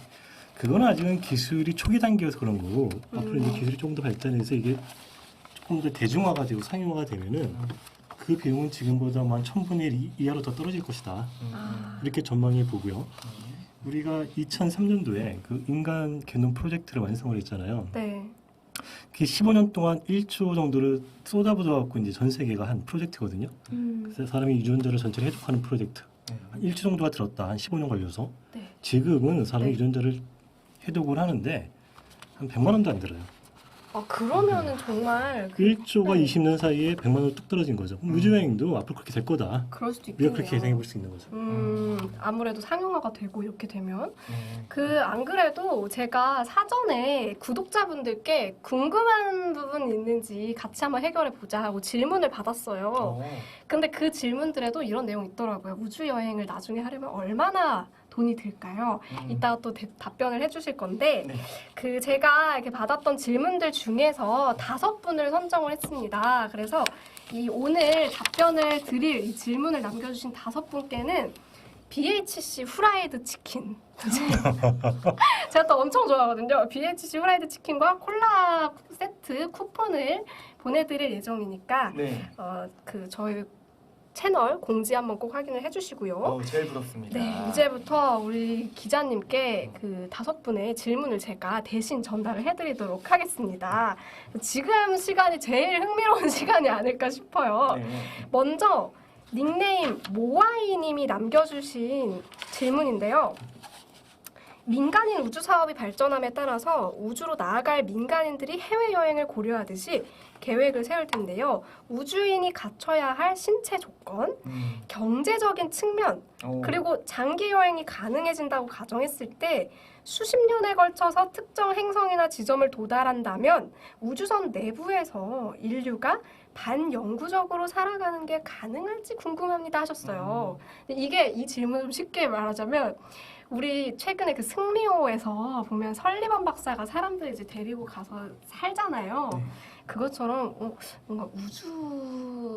그거는 아직은 기술이 초기 단계여서 그런 거고 앞으로 이제 기술이 조금 더 발전해서 이게 조금 더 대중화가 되고 상용화가 되면은 그 비용은 지금보다 한 1000분의 1 이하로 더 떨어질 것이다. 아. 이렇게 전망해 보고요. 우리가 2003년도에 그 인간 개놈 프로젝트를 완성을 했잖아요. 네. 그게 15년 동안 1조 정도를 쏟아부어 갖고 이제 전 세계가 한 프로젝트거든요. 그래서 사람이 유전자를 전체를 해독하는 프로젝트. 한 1조 정도가 들었다. 한 15년 걸려서. 네. 지금은 사람 네. 유전자를 해독을 하는데 한 100만 원도 안 들어요. 그러면은 정말 1조가 네. 20년 사이에 100만 원 뚝 떨어진 거죠. 그럼 우주여행도 앞으로 그렇게 될 거다. 그럴 수도 우리가 있겠네요. 그렇게 예상해 볼 수 있는 거죠. 아무래도 상용화가 되고 이렇게 되면 네. 안 그래도 제가 사전에 구독자분들께 궁금한 부분 있는지 같이 한번 해결해 보자 하고 질문을 받았어요. 근데 그 질문들에도 이런 내용이 있더라고요. 우주 여행을 나중에 하려면 얼마나 돈이 들까요? 이따가 또 답변을 해주실 건데 네. 그 제가 이렇게 받았던 질문들 중에서 5분을 선정을 했습니다. 그래서 이 오늘 답변을 드릴 이 질문을 남겨주신 5분께는 BHC 후라이드 치킨 제가 또 엄청 좋아하거든요. BHC 후라이드 치킨과 콜라 세트 쿠폰을 보내드릴 예정이니까 네. 그 저희 채널 공지 한번 꼭 확인을 해주시고요. 제일 부럽습니다. 네, 이제부터 우리 기자님께 그 5분의 질문을 제가 대신 전달을 해드리도록 하겠습니다. 지금 시간이 제일 흥미로운 시간이 아닐까 싶어요. 네. 먼저 닉네임 모아이님이 남겨주신 질문인데요. 민간인 우주 사업이 발전함에 따라서 우주로 나아갈 민간인들이 해외여행을 고려하듯이 계획을 세울 텐데요. 우주인이 갖춰야 할 신체 조건, 경제적인 측면, 그리고 장기 여행이 가능해진다고 가정했을 때 수십 년에 걸쳐서 특정 행성이나 지점을 도달한다면 우주선 내부에서 인류가 반영구적으로 살아가는 게 가능할지 궁금합니다 하셨어요. 근데 이 질문을 좀 쉽게 말하자면 우리 최근에 그 승리호에서 보면 설리번 박사가 사람들 이제 데리고 가서 살잖아요. 네. 그것처럼 뭔가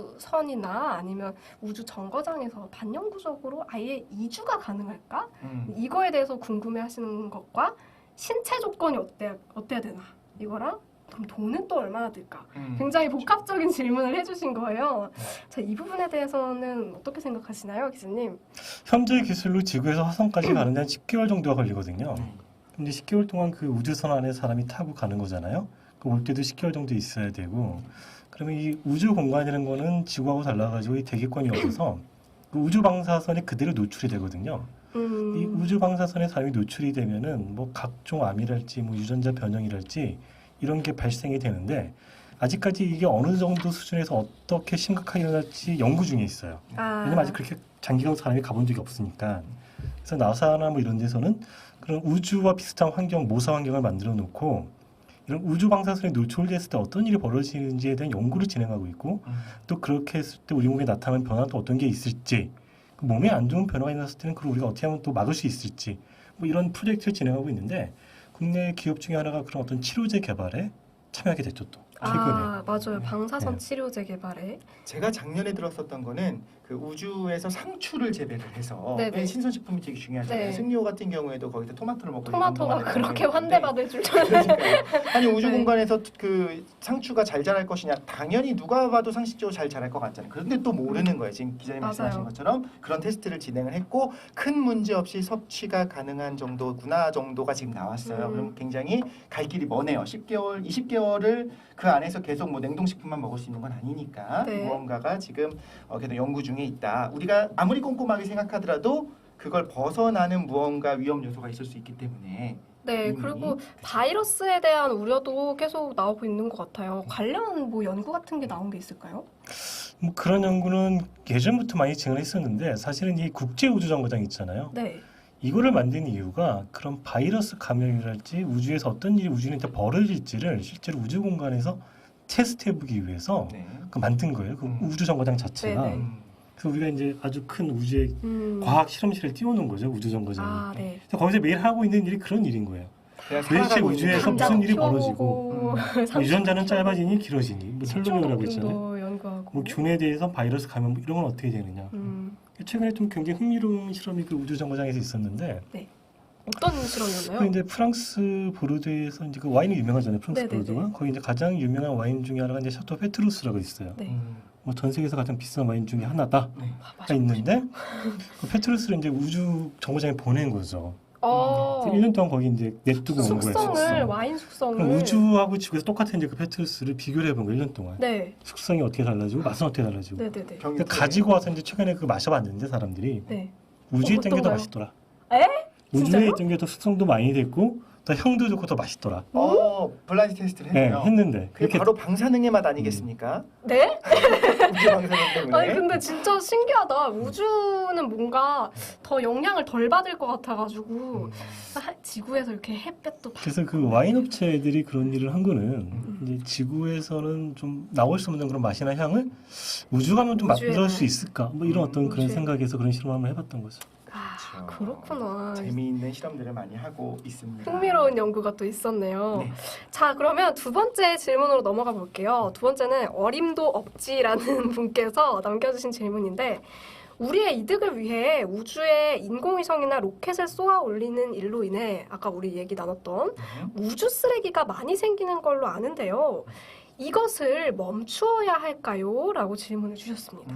우주선이나 아니면 우주 정거장에서 반영구적으로 아예 이주가 가능할까? 이거에 대해서 궁금해하시는 것과 신체 조건이 어때야 되나? 이거랑 그럼 돈은 또 얼마나 들까? 굉장히 복합적인 질문을 해주신 거예요. 자, 이 부분에 대해서는 어떻게 생각하시나요, 기자님? 현재 기술로 지구에서 화성까지 가는데 한 10개월 정도가 걸리거든요. 근데 10개월 동안 그 우주선 안에 사람이 타고 가는 거잖아요. 올 때도 10개월 정도 있어야 되고 그러면 이 우주 공간이라는 거는 지구하고 달라가지고 이 대기권이 없어서 그 우주 방사선에 그대로 노출이 되거든요. 이 우주 방사선에 사람이 노출이 되면은 뭐 각종 암이랄지 뭐 유전자 변형이랄지 이런 게 발생이 되는데 아직까지 이게 어느 정도 수준에서 어떻게 심각하게 일어날지 연구 중에 있어요. 왜냐면 아직 그렇게 장기간 사람이 가본 적이 없으니까. 그래서 나사나 뭐 이런 데서는 그런 우주와 비슷한 환경, 모사 환경을 만들어 놓고 이런 우주 방사선에 노출됐을 때 어떤 일이 벌어지는지에 대한 연구를 진행하고 있고 또 그렇게 했을 때 우리 몸에 나타나는 변화도 어떤 게 있을지 몸에 안 좋은 변화가 일어났을 때는 그걸 우리가 어떻게 하면 또 막을 수 있을지 뭐 이런 프로젝트를 진행하고 있는데 국내 기업 중에 하나가 그런 어떤 치료제 개발에 참여하게 됐죠 또 최근에. 맞아요. 방사선 네. 치료제 개발에. 제가 작년에 들었었던 거는 그 우주에서 상추를 재배를 해서 네네. 신선식품이 되게 중요하잖아요. 네. 승리호 같은 경우에도 거기서 토마토를 먹고 토마토가 운동하는 그렇게 경우가 있는데 환대받을 줄 저는. 그러니까요. 아니 우주 네. 공간에서 그 상추가 잘 자랄 것이냐 당연히 누가 봐도 상식적으로 잘 자랄 것 같잖아요. 그런데 또 모르는 거예요. 지금 기자님 맞아요. 말씀하신 것처럼 그런 테스트를 진행을 했고 큰 문제 없이 섭취가 가능한 정도구나 정도가 지금 나왔어요. 그럼 굉장히 갈 길이 머네요. 10개월, 20개월을 그 그 안에서 계속 뭐 냉동식품만 먹을 수 있는 건 아니니까 네. 무언가가 지금 계속 연구 중에 있다. 우리가 아무리 꼼꼼하게 생각하더라도 그걸 벗어나는 무언가 위험 요소가 있을 수 있기 때문에 네, 그리고 바이러스에 대한 우려도 계속 나오고 있는 것 같아요. 관련 뭐 연구 같은 게 나온 게 있을까요? 뭐 그런 연구는 예전부터 많이 진행을 했었는데 사실은 이 국제우주정거장 있잖아요. 네. 이거를 만든 이유가 그런 바이러스 감염이랄지 우주에서 어떤 일이 우주에 벌어질지를 실제로 우주 공간에서 테스트해보기 위해서 네. 그 만든 거예요. 그 우주정거장 자체가. 네네. 그래서 우리가 이제 아주 큰 우주의 과학 실험실을 띄워놓은 거죠. 우주정거장이. 아, 네. 그래서 거기서 매일 하고 있는 일이 그런 일인 거예요. 그냥 도대체 살아가고 우주에서 있는 무슨 거죠. 일이 벌어지고 유전자는 짧아지니 길어지니 뭐 설명이라고 있잖아요. 도 연구하고. 뭐 균에 대해서 바이러스 감염 뭐 이런 건 어떻게 되느냐. 최근에 좀 굉장히 흥미로운 실험이 그 우주정거장에서 있었는데 어떤 실험이었나요? 그 이제 프랑스 보르도에서 이제 그 와인이 유명하잖아요. 프랑스 네네네. 보르도가 거기 이제 가장 유명한 와인 중에 하나가 이제 샤토 페트루스라고 있어요. 네. 뭐 전 세계에서 가장 비싼 와인 중에 하나다. 네. 가 있는데 그 페트루스를 이제 우주 정거장에 보낸 거죠. 어, 그래서 1년 동안 거기 이제 냅두고 온 거예요. 숙성을 와인 숙성을. 그럼 우주하고 지구에서 똑같은 이제 그 페트루스를 비교를 해본 거예요. 1년 동안. 네. 숙성이 어떻게 달라지고 맛은 어떻게 달라지고. 네네네. 그러니까 가지고 와서 이제 최근에 그 마셔봤는데 사람들이 네. 우주에 있던 게 더 어떤가요? 맛있더라. 에? 우주에 진짜요? 있던 게 더 숙성도 많이 됐고 더 향도 좋고 더 맛있더라. 블라인드 테스트를 네, 했네요. 했는데 그게 바로 방사능의 맛 아니겠습니까? 네? 우주 방사능 때문에. 아니 근데 진짜 신기하다. 우주는 뭔가 더 영향을 덜 받을 것 같아가지고 지구에서 이렇게 햇볕도 그래서 그 와인 업체들이 그런 일을 한 거는 이제 지구에서는 좀 나올 수 없는 그런 맛이나 향을 우주 가면 좀 우주에는. 맛볼 수 있을까? 뭐 이런 어떤 그런 우주에. 생각에서 그런 실험을 한번 해봤던 거죠. 아, 그렇죠. 그렇구나. 재미있는 실험들을 많이 하고 있습니다. 흥미로운 연구가 또 있었네요. 네. 자, 그러면 두 번째 질문으로 넘어가 볼게요. 두 번째는 어림도 없지라는 분께서 남겨주신 질문인데 우리의 이득을 위해 우주에 인공위성이나 로켓을 쏘아 올리는 일로 인해 아까 우리 얘기 나눴던 우주 쓰레기가 많이 생기는 걸로 아는데요. 이것을 멈추어야 할까요? 라고 질문을 주셨습니다.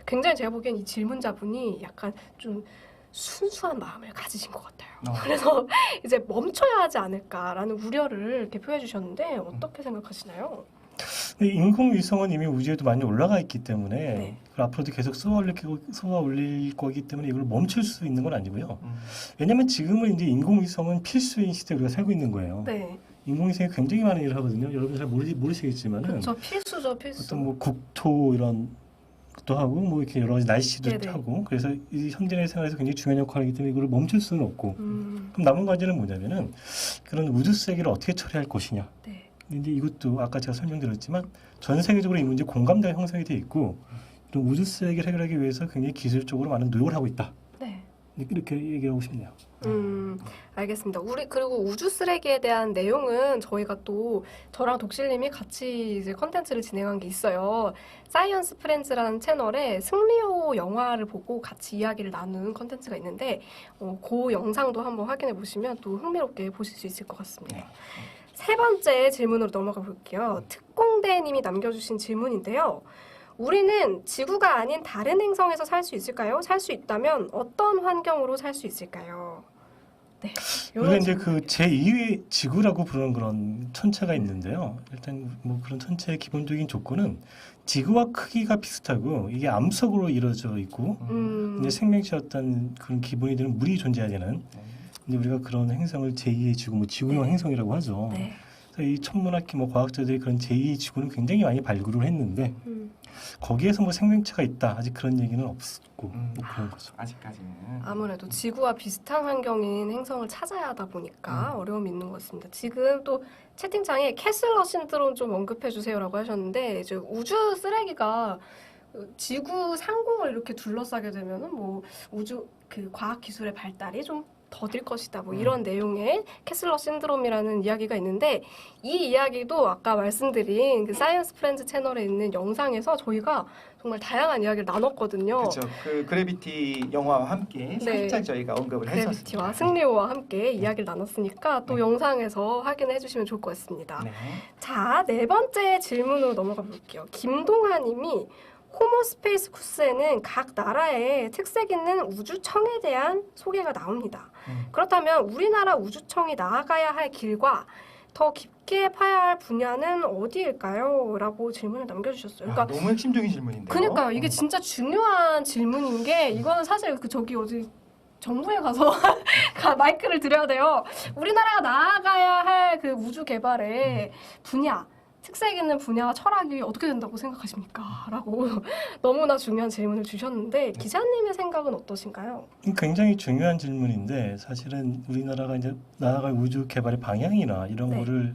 굉장히 제가 보기엔 이 질문자분이 약간 좀 순수한 마음을 가지신 것 같아요. 그래서 이제 멈춰야 하지 않을까라는 우려를 이렇게 표해 주셨는데 어떻게 생각하시나요? 근데 인공위성은 이미 우주에도 많이 올라가 있기 때문에 네. 그걸 앞으로도 계속 쏘아 올릴 거기 때문에 이걸 멈출 수 있는 건 아니고요. 왜냐하면 지금은 이제 인공위성은 필수인 시대에 우리가 살고 있는 거예요. 네, 인공위성이 굉장히 많은 일을 하거든요. 여러분 잘 모르시겠지만은 그렇죠. 필수죠, 필수. 어떤 뭐 국토 이런 것도 하고 뭐 이렇게 여러 가지 날씨도 네네. 하고 그래서 이 현대의 생활에서 굉장히 중요한 역할을 하기 때문에 이걸 멈출 수는 없고 그럼 남은 과제는 뭐냐면은 그런 우주 쓰레기를 어떻게 처리할 것이냐. 네. 근데 이것도 아까 제가 설명드렸지만 전 세계적으로 이 문제 공감대가 형성이 돼 있고 이런 우주 쓰레기를 해결하기 위해서 굉장히 기술적으로 많은 노력을 하고 있다. 네. 이렇게 얘기하고 싶네요. 알겠습니다. 그리고 우주 쓰레기에 대한 내용은 저희가 또 저랑 독실님이 같이 이제 컨텐츠를 진행한 게 있어요. 사이언스 프렌즈라는 채널에 승리호 영화를 보고 같이 이야기를 나눈 컨텐츠가 있는데 그 영상도 한번 확인해 보시면 또 흥미롭게 보실 수 있을 것 같습니다. 세 번째 질문으로 넘어가 볼게요. 특공대님이 남겨주신 질문인데요. 우리는 지구가 아닌 다른 행성에서 살 수 있을까요? 살 수 있다면 어떤 환경으로 살 수 있을까요? 네. 우리가 이제 그 제2의 지구라고 부르는 그런 천체가 있는데요. 일단 뭐 그런 천체의 기본적인 조건은 지구와 크기가 비슷하고 이게 암석으로 이루어져 있고 이제 생명체 어떤 그런 기본이 되는 물이 존재해야 되는 이제 우리가 그런 행성을 제2의 지구, 뭐 지구형 행성이라고 하죠. 네. 그래서 이 천문학기 뭐 과학자들이 그런 제2의 지구는 굉장히 많이 발굴을 했는데 거기에서 뭐 생명체가 있다 아직 그런 얘기는 없었고 뭐 그런 거죠. 아직까지는. 아무래도 지구와 비슷한 환경인 행성을 찾아야 하다 보니까 어려움이 있는 것 같습니다. 지금 또 채팅창에 캐슬러 신드롬 좀 언급해 주세요라고 하셨는데 이제 우주 쓰레기가 지구 상공을 이렇게 둘러싸게 되면은 뭐 우주 그 과학 기술의 발달이 좀 더딜 것이다. 뭐 이런 내용의 캐슬러 신드롬이라는 이야기가 있는데 이 이야기도 아까 말씀드린 그 사이언스 프렌즈 채널에 있는 영상에서 저희가 정말 다양한 이야기를 나눴거든요. 그렇죠. 그 그래비티 영화와 함께 네. 살짝 저희가 언급을 그래비티와 했었습니다. 승리호와 함께 이야기를 나눴으니까 또 네. 영상에서 확인해 주시면 좋을 것 같습니다. 네. 자, 네 번째 질문으로 넘어가 볼게요. 김동하님이 호모스페이스 쿠스에는 각 나라의 특색 있는 우주청에 대한 소개가 나옵니다. 그렇다면 우리나라 우주청이 나아가야 할 길과 더 깊게 파야 할 분야는 어디일까요? 라고 질문을 남겨주셨어요. 그러니까 너무 핵심적인 질문인데요. 그러니까요. 이게 진짜 중요한 질문인 게 이거는 사실 저기 어디 정부에 가서 마이크를 드려야 돼요. 우리나라가 나아가야 할 그 우주 개발의 분야, 특색 있는 분야와 철학이 어떻게 된다고 생각하십니까? 라고 너무나 중요한 질문을 주셨는데 기자님의 생각은 어떠신가요? 굉장히 중요한 질문인데 사실은 우리나라가 이제 나아갈 우주 개발의 방향이나 이런 네. 거를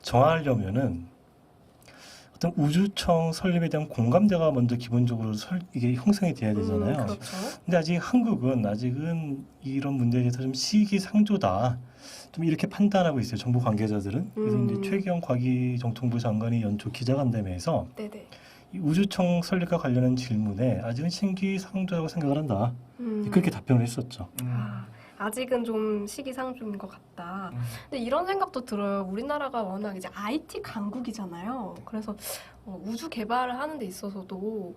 정하려면은 어떤 우주청 설립에 대한 공감대가 먼저 기본적으로 이게 형성이 돼야 되잖아요. 그렇죠. 근데 아직은 이런 문제에 대해서 좀 시기상조다. 좀 이렇게 판단하고 있어요. 정부 관계자들은. 그래서 이제 최기영 과기정통부 장관이 연초 기자간담회에서 네네. 이 우주청 설립과 관련한 질문에 아직은 시기상조라고 생각을 한다. 그렇게 답변을 했었죠. 아직은 좀 시기상조인 것 같다. 근데 이런 생각도 들어요. 우리나라가 워낙 이제 IT 강국이잖아요. 그래서 우주 개발을 하는 데 있어서도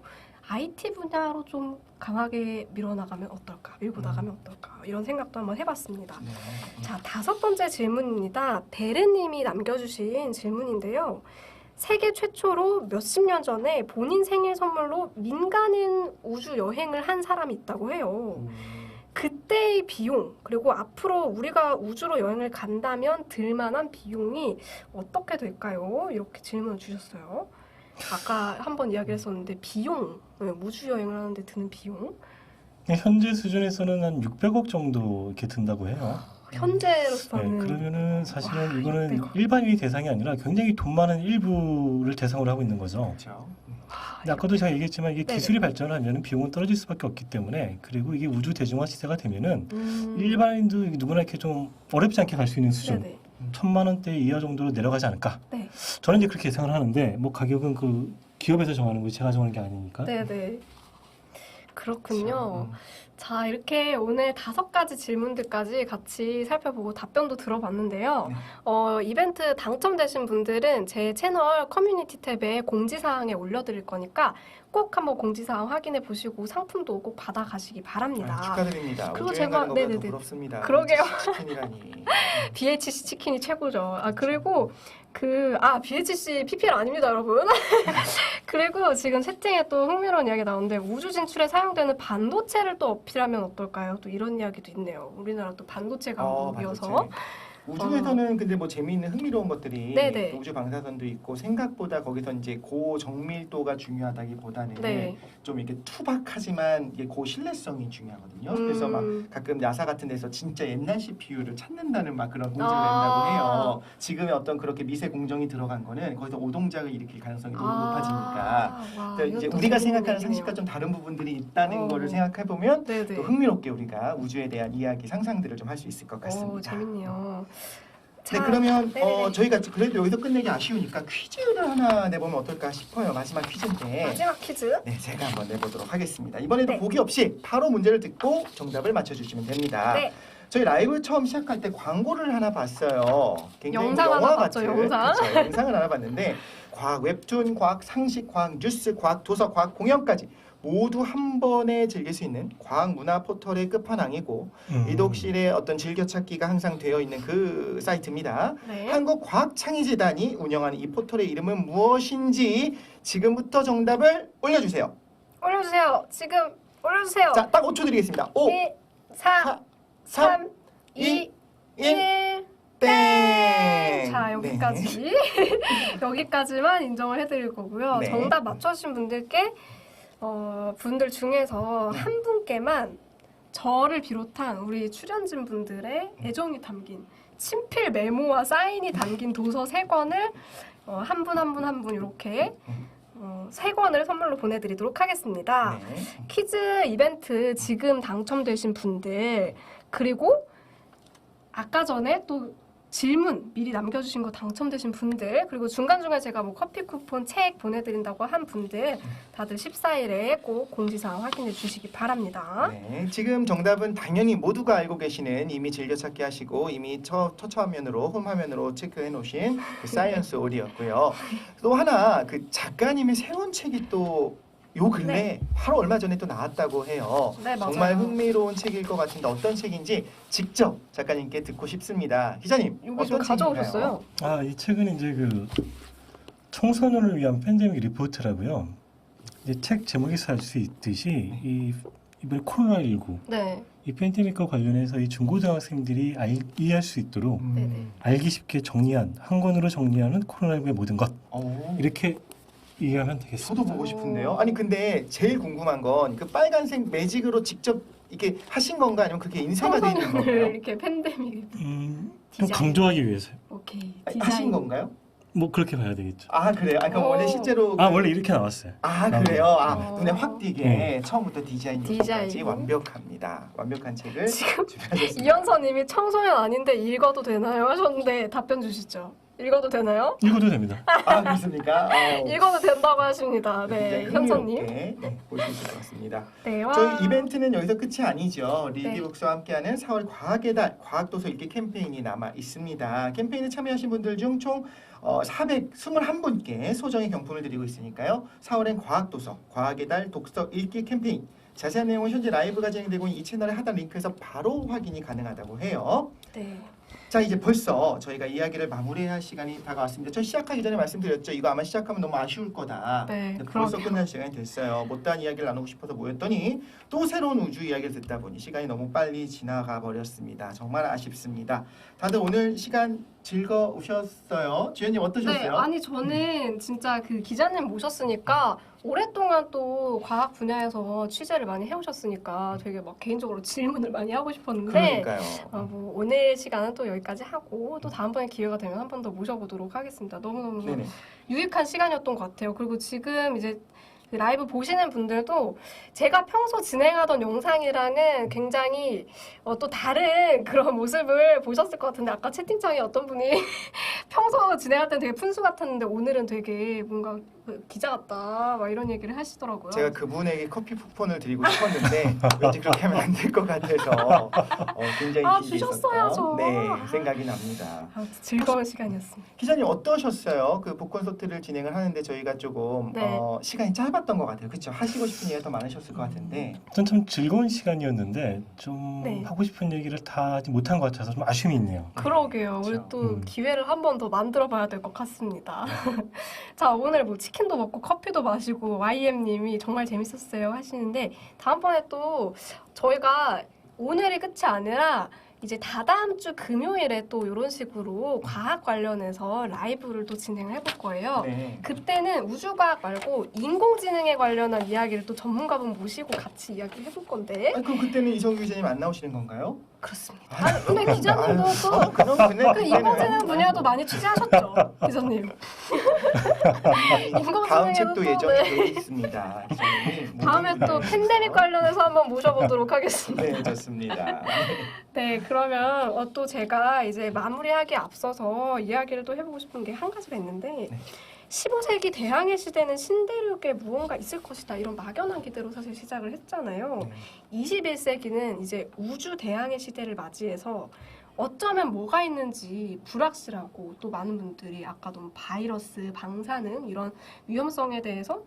IT 분야로 좀 강하게 밀어나가면 어떨까? 밀고 나가면 어떨까? 이런 생각도 한번 해봤습니다. 네. 자, 5번째 질문입니다. 베르님이 남겨주신 질문인데요. 세계 최초로 몇십 년 전에 본인 생일 선물로 민간인 우주 여행을 한 사람이 있다고 해요. 그때의 비용, 그리고 앞으로 우리가 우주로 여행을 간다면 들만한 비용이 어떻게 될까요? 이렇게 질문을 주셨어요. 아까 한번 이야기를 했었는데 비용, 우주 여행을 하는데 드는 비용? 현재 수준에서는 한 600억 정도 이렇게 든다고 해요. 현재로서는 그러면은 사실은 와, 이거는 600억. 일반인이 대상이 아니라 굉장히 돈 많은 일부를 대상으로 하고 있는 거죠. 그렇죠. 근데 아까도 제가 얘기했지만 이게 네네. 기술이 발전하면 비용은 떨어질 수밖에 없기 때문에 그리고 이게 우주 대중화 시대가 되면은 음, 일반인도 누구나 이렇게 좀 어렵지 않게 갈 수 있는 수준, 네네. 1,000만 원대 이하 정도로 내려가지 않을까. 네. 저는 이제 그렇게 예상을 하는데 뭐 가격은 그 기업에서 정하는 거지 제가 정하는 게 아니니까. 네네. 그렇군요. 그렇죠. 자, 이렇게 오늘 5가지 질문들까지 같이 살펴보고 답변도 들어봤는데요. 네. 이벤트 당첨되신 분들은 제 채널 커뮤니티 탭에 공지사항에 올려드릴 거니까 꼭 한번 공지사항 확인해 보시고 상품도 꼭 받아가시기 바랍니다. 축하드립니다. 그리고 우주 여행 제가- 가는 것보다 네네네. 더 부럽습니다. 그러게요. 치킨이라니. BHC 치킨이 최고죠. 그리고 BHC PPL 아닙니다, 여러분. 그리고 지금 채팅에 또 흥미로운 이야기 나오는데 우주 진출에 사용되는 반도체를 또 어필하면 어떨까요? 또 이런 이야기도 있네요. 우리나라 또 반도체 강국이어서. 반도체. 우주에서는 근데 뭐 재미있는 흥미로운 것들이 네네. 우주 방사선도 있고 생각보다 거기서 이제 고정밀도가 중요하다기보다는 네. 좀 이렇게 투박하지만 이게 고신뢰성이 중요하거든요. 그래서 막 가끔 나사 같은 데서 진짜 옛날 CPU를 찾는다는 막 그런 공지를 낸다고 해요. 지금의 어떤 그렇게 미세 공정이 들어간 거는 거기서 오동작을 일으킬 가능성이 너무 높아지니까. 와, 그러니까 이제 이것도 우리가 재밌는 생각하는 얘기네요. 상식과 좀 다른 부분들이 있다는 어. 거를 생각해 보면 네네. 또 흥미롭게 우리가 우주에 대한 이야기, 상상들을 좀 할 수 있을 것 같습니다. 재밌네요. 네, 그러면 네네네. 저희가 그래도 여기서 끝내기 아쉬우니까 퀴즈를 하나 내보면 어떨까 싶어요. 마지막 퀴즈인데. 마지막 퀴즈. 네, 제가 한번 내보도록 하겠습니다. 이번에도 네. 보기 없이 바로 문제를 듣고 정답을 맞춰주시면 됩니다. 네. 저희 라이브 처음 시작할 때 광고를 하나 봤어요. 굉장히 영상 영화 하나 봤죠, 같은 영상. 그쵸, 영상을 하나 봤는데 과학 웹툰, 과학 상식, 과학 뉴스, 과학 도서, 과학 공연까지 모두 한 번에 즐길 수 있는 과학 문화 포털의 끝판왕이고 이독실의 어떤 즐겨찾기가 항상 되어 있는 그 사이트입니다. 네. 한국과학창의재단이 운영하는 이 포털의 이름은 무엇인지 지금부터 정답을 올려주세요. 올려주세요. 지금 올려주세요. 자, 딱 5초 드리겠습니다. 5, 1, 4, 3, 2, 1. 땡! 자, 여기까지. 여기까지만 인정을 해드릴 거고요. 네. 정답 맞춰주신 분들께 분들 중에서 한 분께만 저를 비롯한 우리 출연진 분들의 애정이 담긴 친필 메모와 사인이 담긴 도서 3권을 한 분 한 분 한 분 이렇게 3권을 선물로 보내드리도록 하겠습니다. 네. 퀴즈 이벤트 지금 당첨되신 분들 그리고 아까 전에 또 질문 미리 남겨주신 거 당첨되신 분들 그리고 중간중간 제가 뭐 커피 쿠폰 책 보내드린다고 한 분들 다들 14일에 꼭 공지사항 확인해 주시기 바랍니다. 네, 지금 정답은 당연히 모두가 알고 계시는 이미 즐겨찾기 하시고 이미 터치화면으로 홈화면으로 체크해 놓으신 그 사이언스 올이었고요. 또 하나 그 작가님의 새로운 책이 또 요 근래 바로 얼마 전에 또 나왔다고 해요. 네, 맞아요. 정말 흥미로운 책일 것 같은데 어떤 책인지 직접 작가님께 듣고 싶습니다. 기자님, 여기 좀 어떤 가져오셨어요. 아, 이 책은 이제 그 청소년을 위한 팬데믹 리포트라고요. 이제 책 제목에서 알 수 있듯이 이번 코로나19 네. 이 팬데믹과 관련해서 이 중고등학생들이 이해할 수 있도록 네네. 알기 쉽게 한 권으로 정리하는 코로나19의 모든 것 오. 이렇게 이해하면 되겠습니다. 저도 보고 싶은데요. 아니 근데 제일 궁금한 건 그 빨간색 매직으로 직접 이렇게 하신 건가 아니면 그게 인쇄가 돼 있는 청소년을 건가요? 이렇게 팬데믹. 좀 디자인. 강조하기 위해서요. 오케이. 아니, 하신 건가요? 뭐 그렇게 봐야 되겠죠. 아 그래요? 아 그럼 오. 원래 실제로 아, 원래 이렇게 나왔어요. 아 그래요? 아 어. 눈에 확 띄게 처음부터 디자인 요소까지 디자인. 완벽합니다. 완벽한 책을 지금 준비하셨습니다. 이현서님이 청소년 아닌데 읽어도 되나요 하셨는데 답변 주시죠. 읽어도 되나요? 읽어도 됩니다. 아 그렇습니까? 읽어도 된다고 하십니다. 네, 굉장히 현서님. 흥미롭게, 네, 볼 수 있을 것 같습니다. 네, 와. 저희 이벤트는 여기서 끝이 아니죠. 네. 리디북스와 함께하는 4월 과학의 달 과학도서 읽기 캠페인이 남아 있습니다. 캠페인에 참여하신 분들 중 총 421분께 소정의 경품을 드리고 있으니까요. 4월엔 과학도서 과학의 달 독서 읽기 캠페인 자세한 내용은 현재 라이브가 진행되고 있는 이 채널의 하단 링크에서 바로 확인이 가능하다고 해요. 네. 자 이제 벌써 저희가 이야기를 마무리해야 할 시간이 다가왔습니다. 저 시작하기 전에 말씀드렸죠. 이거 아마 시작하면 너무 아쉬울 거다. 네, 근데 벌써 그럼요. 끝날 시간이 됐어요. 못다한 이야기를 나누고 싶어서 모였더니 또 새로운 우주 이야기를 듣다 보니 시간이 너무 빨리 지나가 버렸습니다. 정말 아쉽습니다. 다들 오늘 시간 즐거우셨어요? 주연님 네, 어떠셨어요? 아니 저는 진짜 그 기자님 모셨으니까 오랫동안 또 과학 분야에서 취재를 많이 해오셨으니까 되게 막 개인적으로 질문을 많이 하고 싶었는데 그러니까요. 뭐 오늘 시간은 또 여기까지 하고 또 다음번에 기회가 되면 한 번 더 모셔보도록 하겠습니다. 너무너무 네네. 유익한 시간이었던 것 같아요. 그리고 지금 이제 그 라이브 보시는 분들도 제가 평소 진행하던 영상이랑은 굉장히 또 다른 그런 모습을 보셨을 것 같은데 아까 채팅창에 어떤 분이 평소 진행할 땐 되게 푼수 같았는데 오늘은 되게 뭔가 기자 같다 막 이런 얘기를 하시더라고요. 제가 그분에게 커피 쿠폰을 드리고 싶었는데 왠지 그렇게 하면 안 될 것 같아서 굉장히 아, 길게 주셨어야죠. 있었던 네, 생각이 납니다. 아무튼 즐거운 시간이었습니다. 기자님 어떠셨어요? 그 복권 소트를 진행을 하는데 저희가 조금 네. 시간이 짧았던 것 같아요. 그렇죠? 하시고 싶은 얘기가 더 많으셨을 것 같은데 전 참 즐거운 시간이었는데 좀 네. 하고 싶은 얘기를 다 하지 못한 것 같아서 좀 아쉬움이 있네요. 그러게요. 우리 그렇죠. 또 기회를 한 번 더 만들어 봐야 될 것 같습니다. 자, 오늘 뭐 치킨도 먹고 커피도 마시고 YM님이 정말 재밌었어요 하시는데 다음번에 또 저희가 오늘이 끝이 아니라 이제 다다음 주 금요일에 또 이런 식으로 과학 관련해서 라이브를 또 진행을 해볼 거예요. 네. 그때는 우주과학 말고 인공지능에 관련한 이야기를 또 전문가분 모시고 같이 이야기를 해볼 건데 그럼 그때는 이성규 기자님 안 나오시는 건가요? 그렇습니다. 아니, 근데 기자님도 또 그럼 그 인공지능 분야도 많이 취재하셨죠, 기자님. 다음 책도 또, 예정이 네. 되어 있습니다. 기자님이 다음에 모든 또 분야에 팬데믹 관련해서 한번 모셔보도록 하겠습니다. 네, 좋습니다. 네, 그러면 또 제가 이제 마무리하기 앞서서 이야기를 또 해보고 싶은 게 한 가지가 있는데 네. 15세기 대항해 시대는 신대륙에 무언가 있을 것이다 이런 막연한 기대로 사실 시작을 했잖아요. 네. 21세기는 이제 우주 대항해 시대를 맞이해서 어쩌면 뭐가 있는지 불확실하고 또 많은 분들이 아까도 뭐 바이러스, 방사능 이런 위험성에 대해서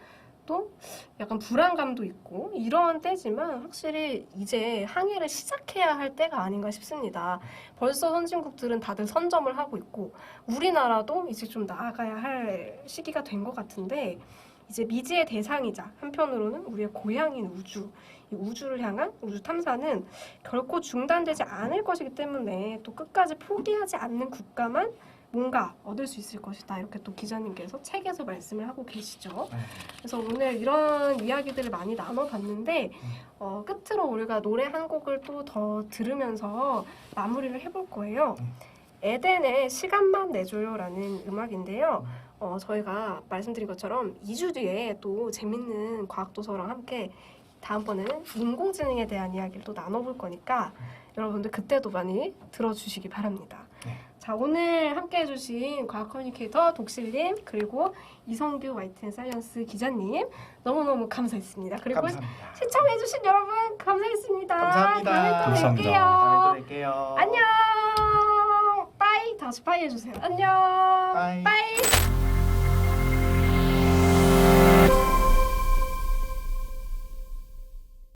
또 약간 불안감도 있고 이런 때지만 확실히 이제 항해를 시작해야 할 때가 아닌가 싶습니다. 벌써 선진국들은 다들 선점을 하고 있고 우리나라도 이제 좀 나아가야 할 시기가 된 것 같은데 이제 미지의 대상이자 한편으로는 우리의 고향인 우주, 이 우주를 향한 우주 탐사는 결코 중단되지 않을 것이기 때문에 또 끝까지 포기하지 않는 국가만 뭔가 얻을 수 있을 것이다. 이렇게 또 기자님께서 책에서 말씀을 하고 계시죠. 그래서 오늘 이런 이야기들을 많이 나눠봤는데 끝으로 우리가 노래 한 곡을 또 더 들으면서 마무리를 해볼 거예요. 에덴의 시간만 내줘요라는 음악인데요. 저희가 말씀드린 것처럼 2주 뒤에 또 재밌는 과학도서랑 함께 다음번에는 인공지능에 대한 이야기를 또 나눠볼 거니까 여러분들 그때도 많이 들어주시기 바랍니다. 자, 오늘 함께 해주신 과학 커뮤니케이터 독실님 그리고 이성규 YTN사이언스 기자님 너무너무 감사했습니다. 그리고 감사합니다. 시청해주신 여러분 감사했습니다. 감사합니다. 다음에 또 감사합니다. 뵐게요. 다음에 또 뵐게요. 안녕. 빠이 다시 빠이 해주세요. 안녕. 빠이. 빠이.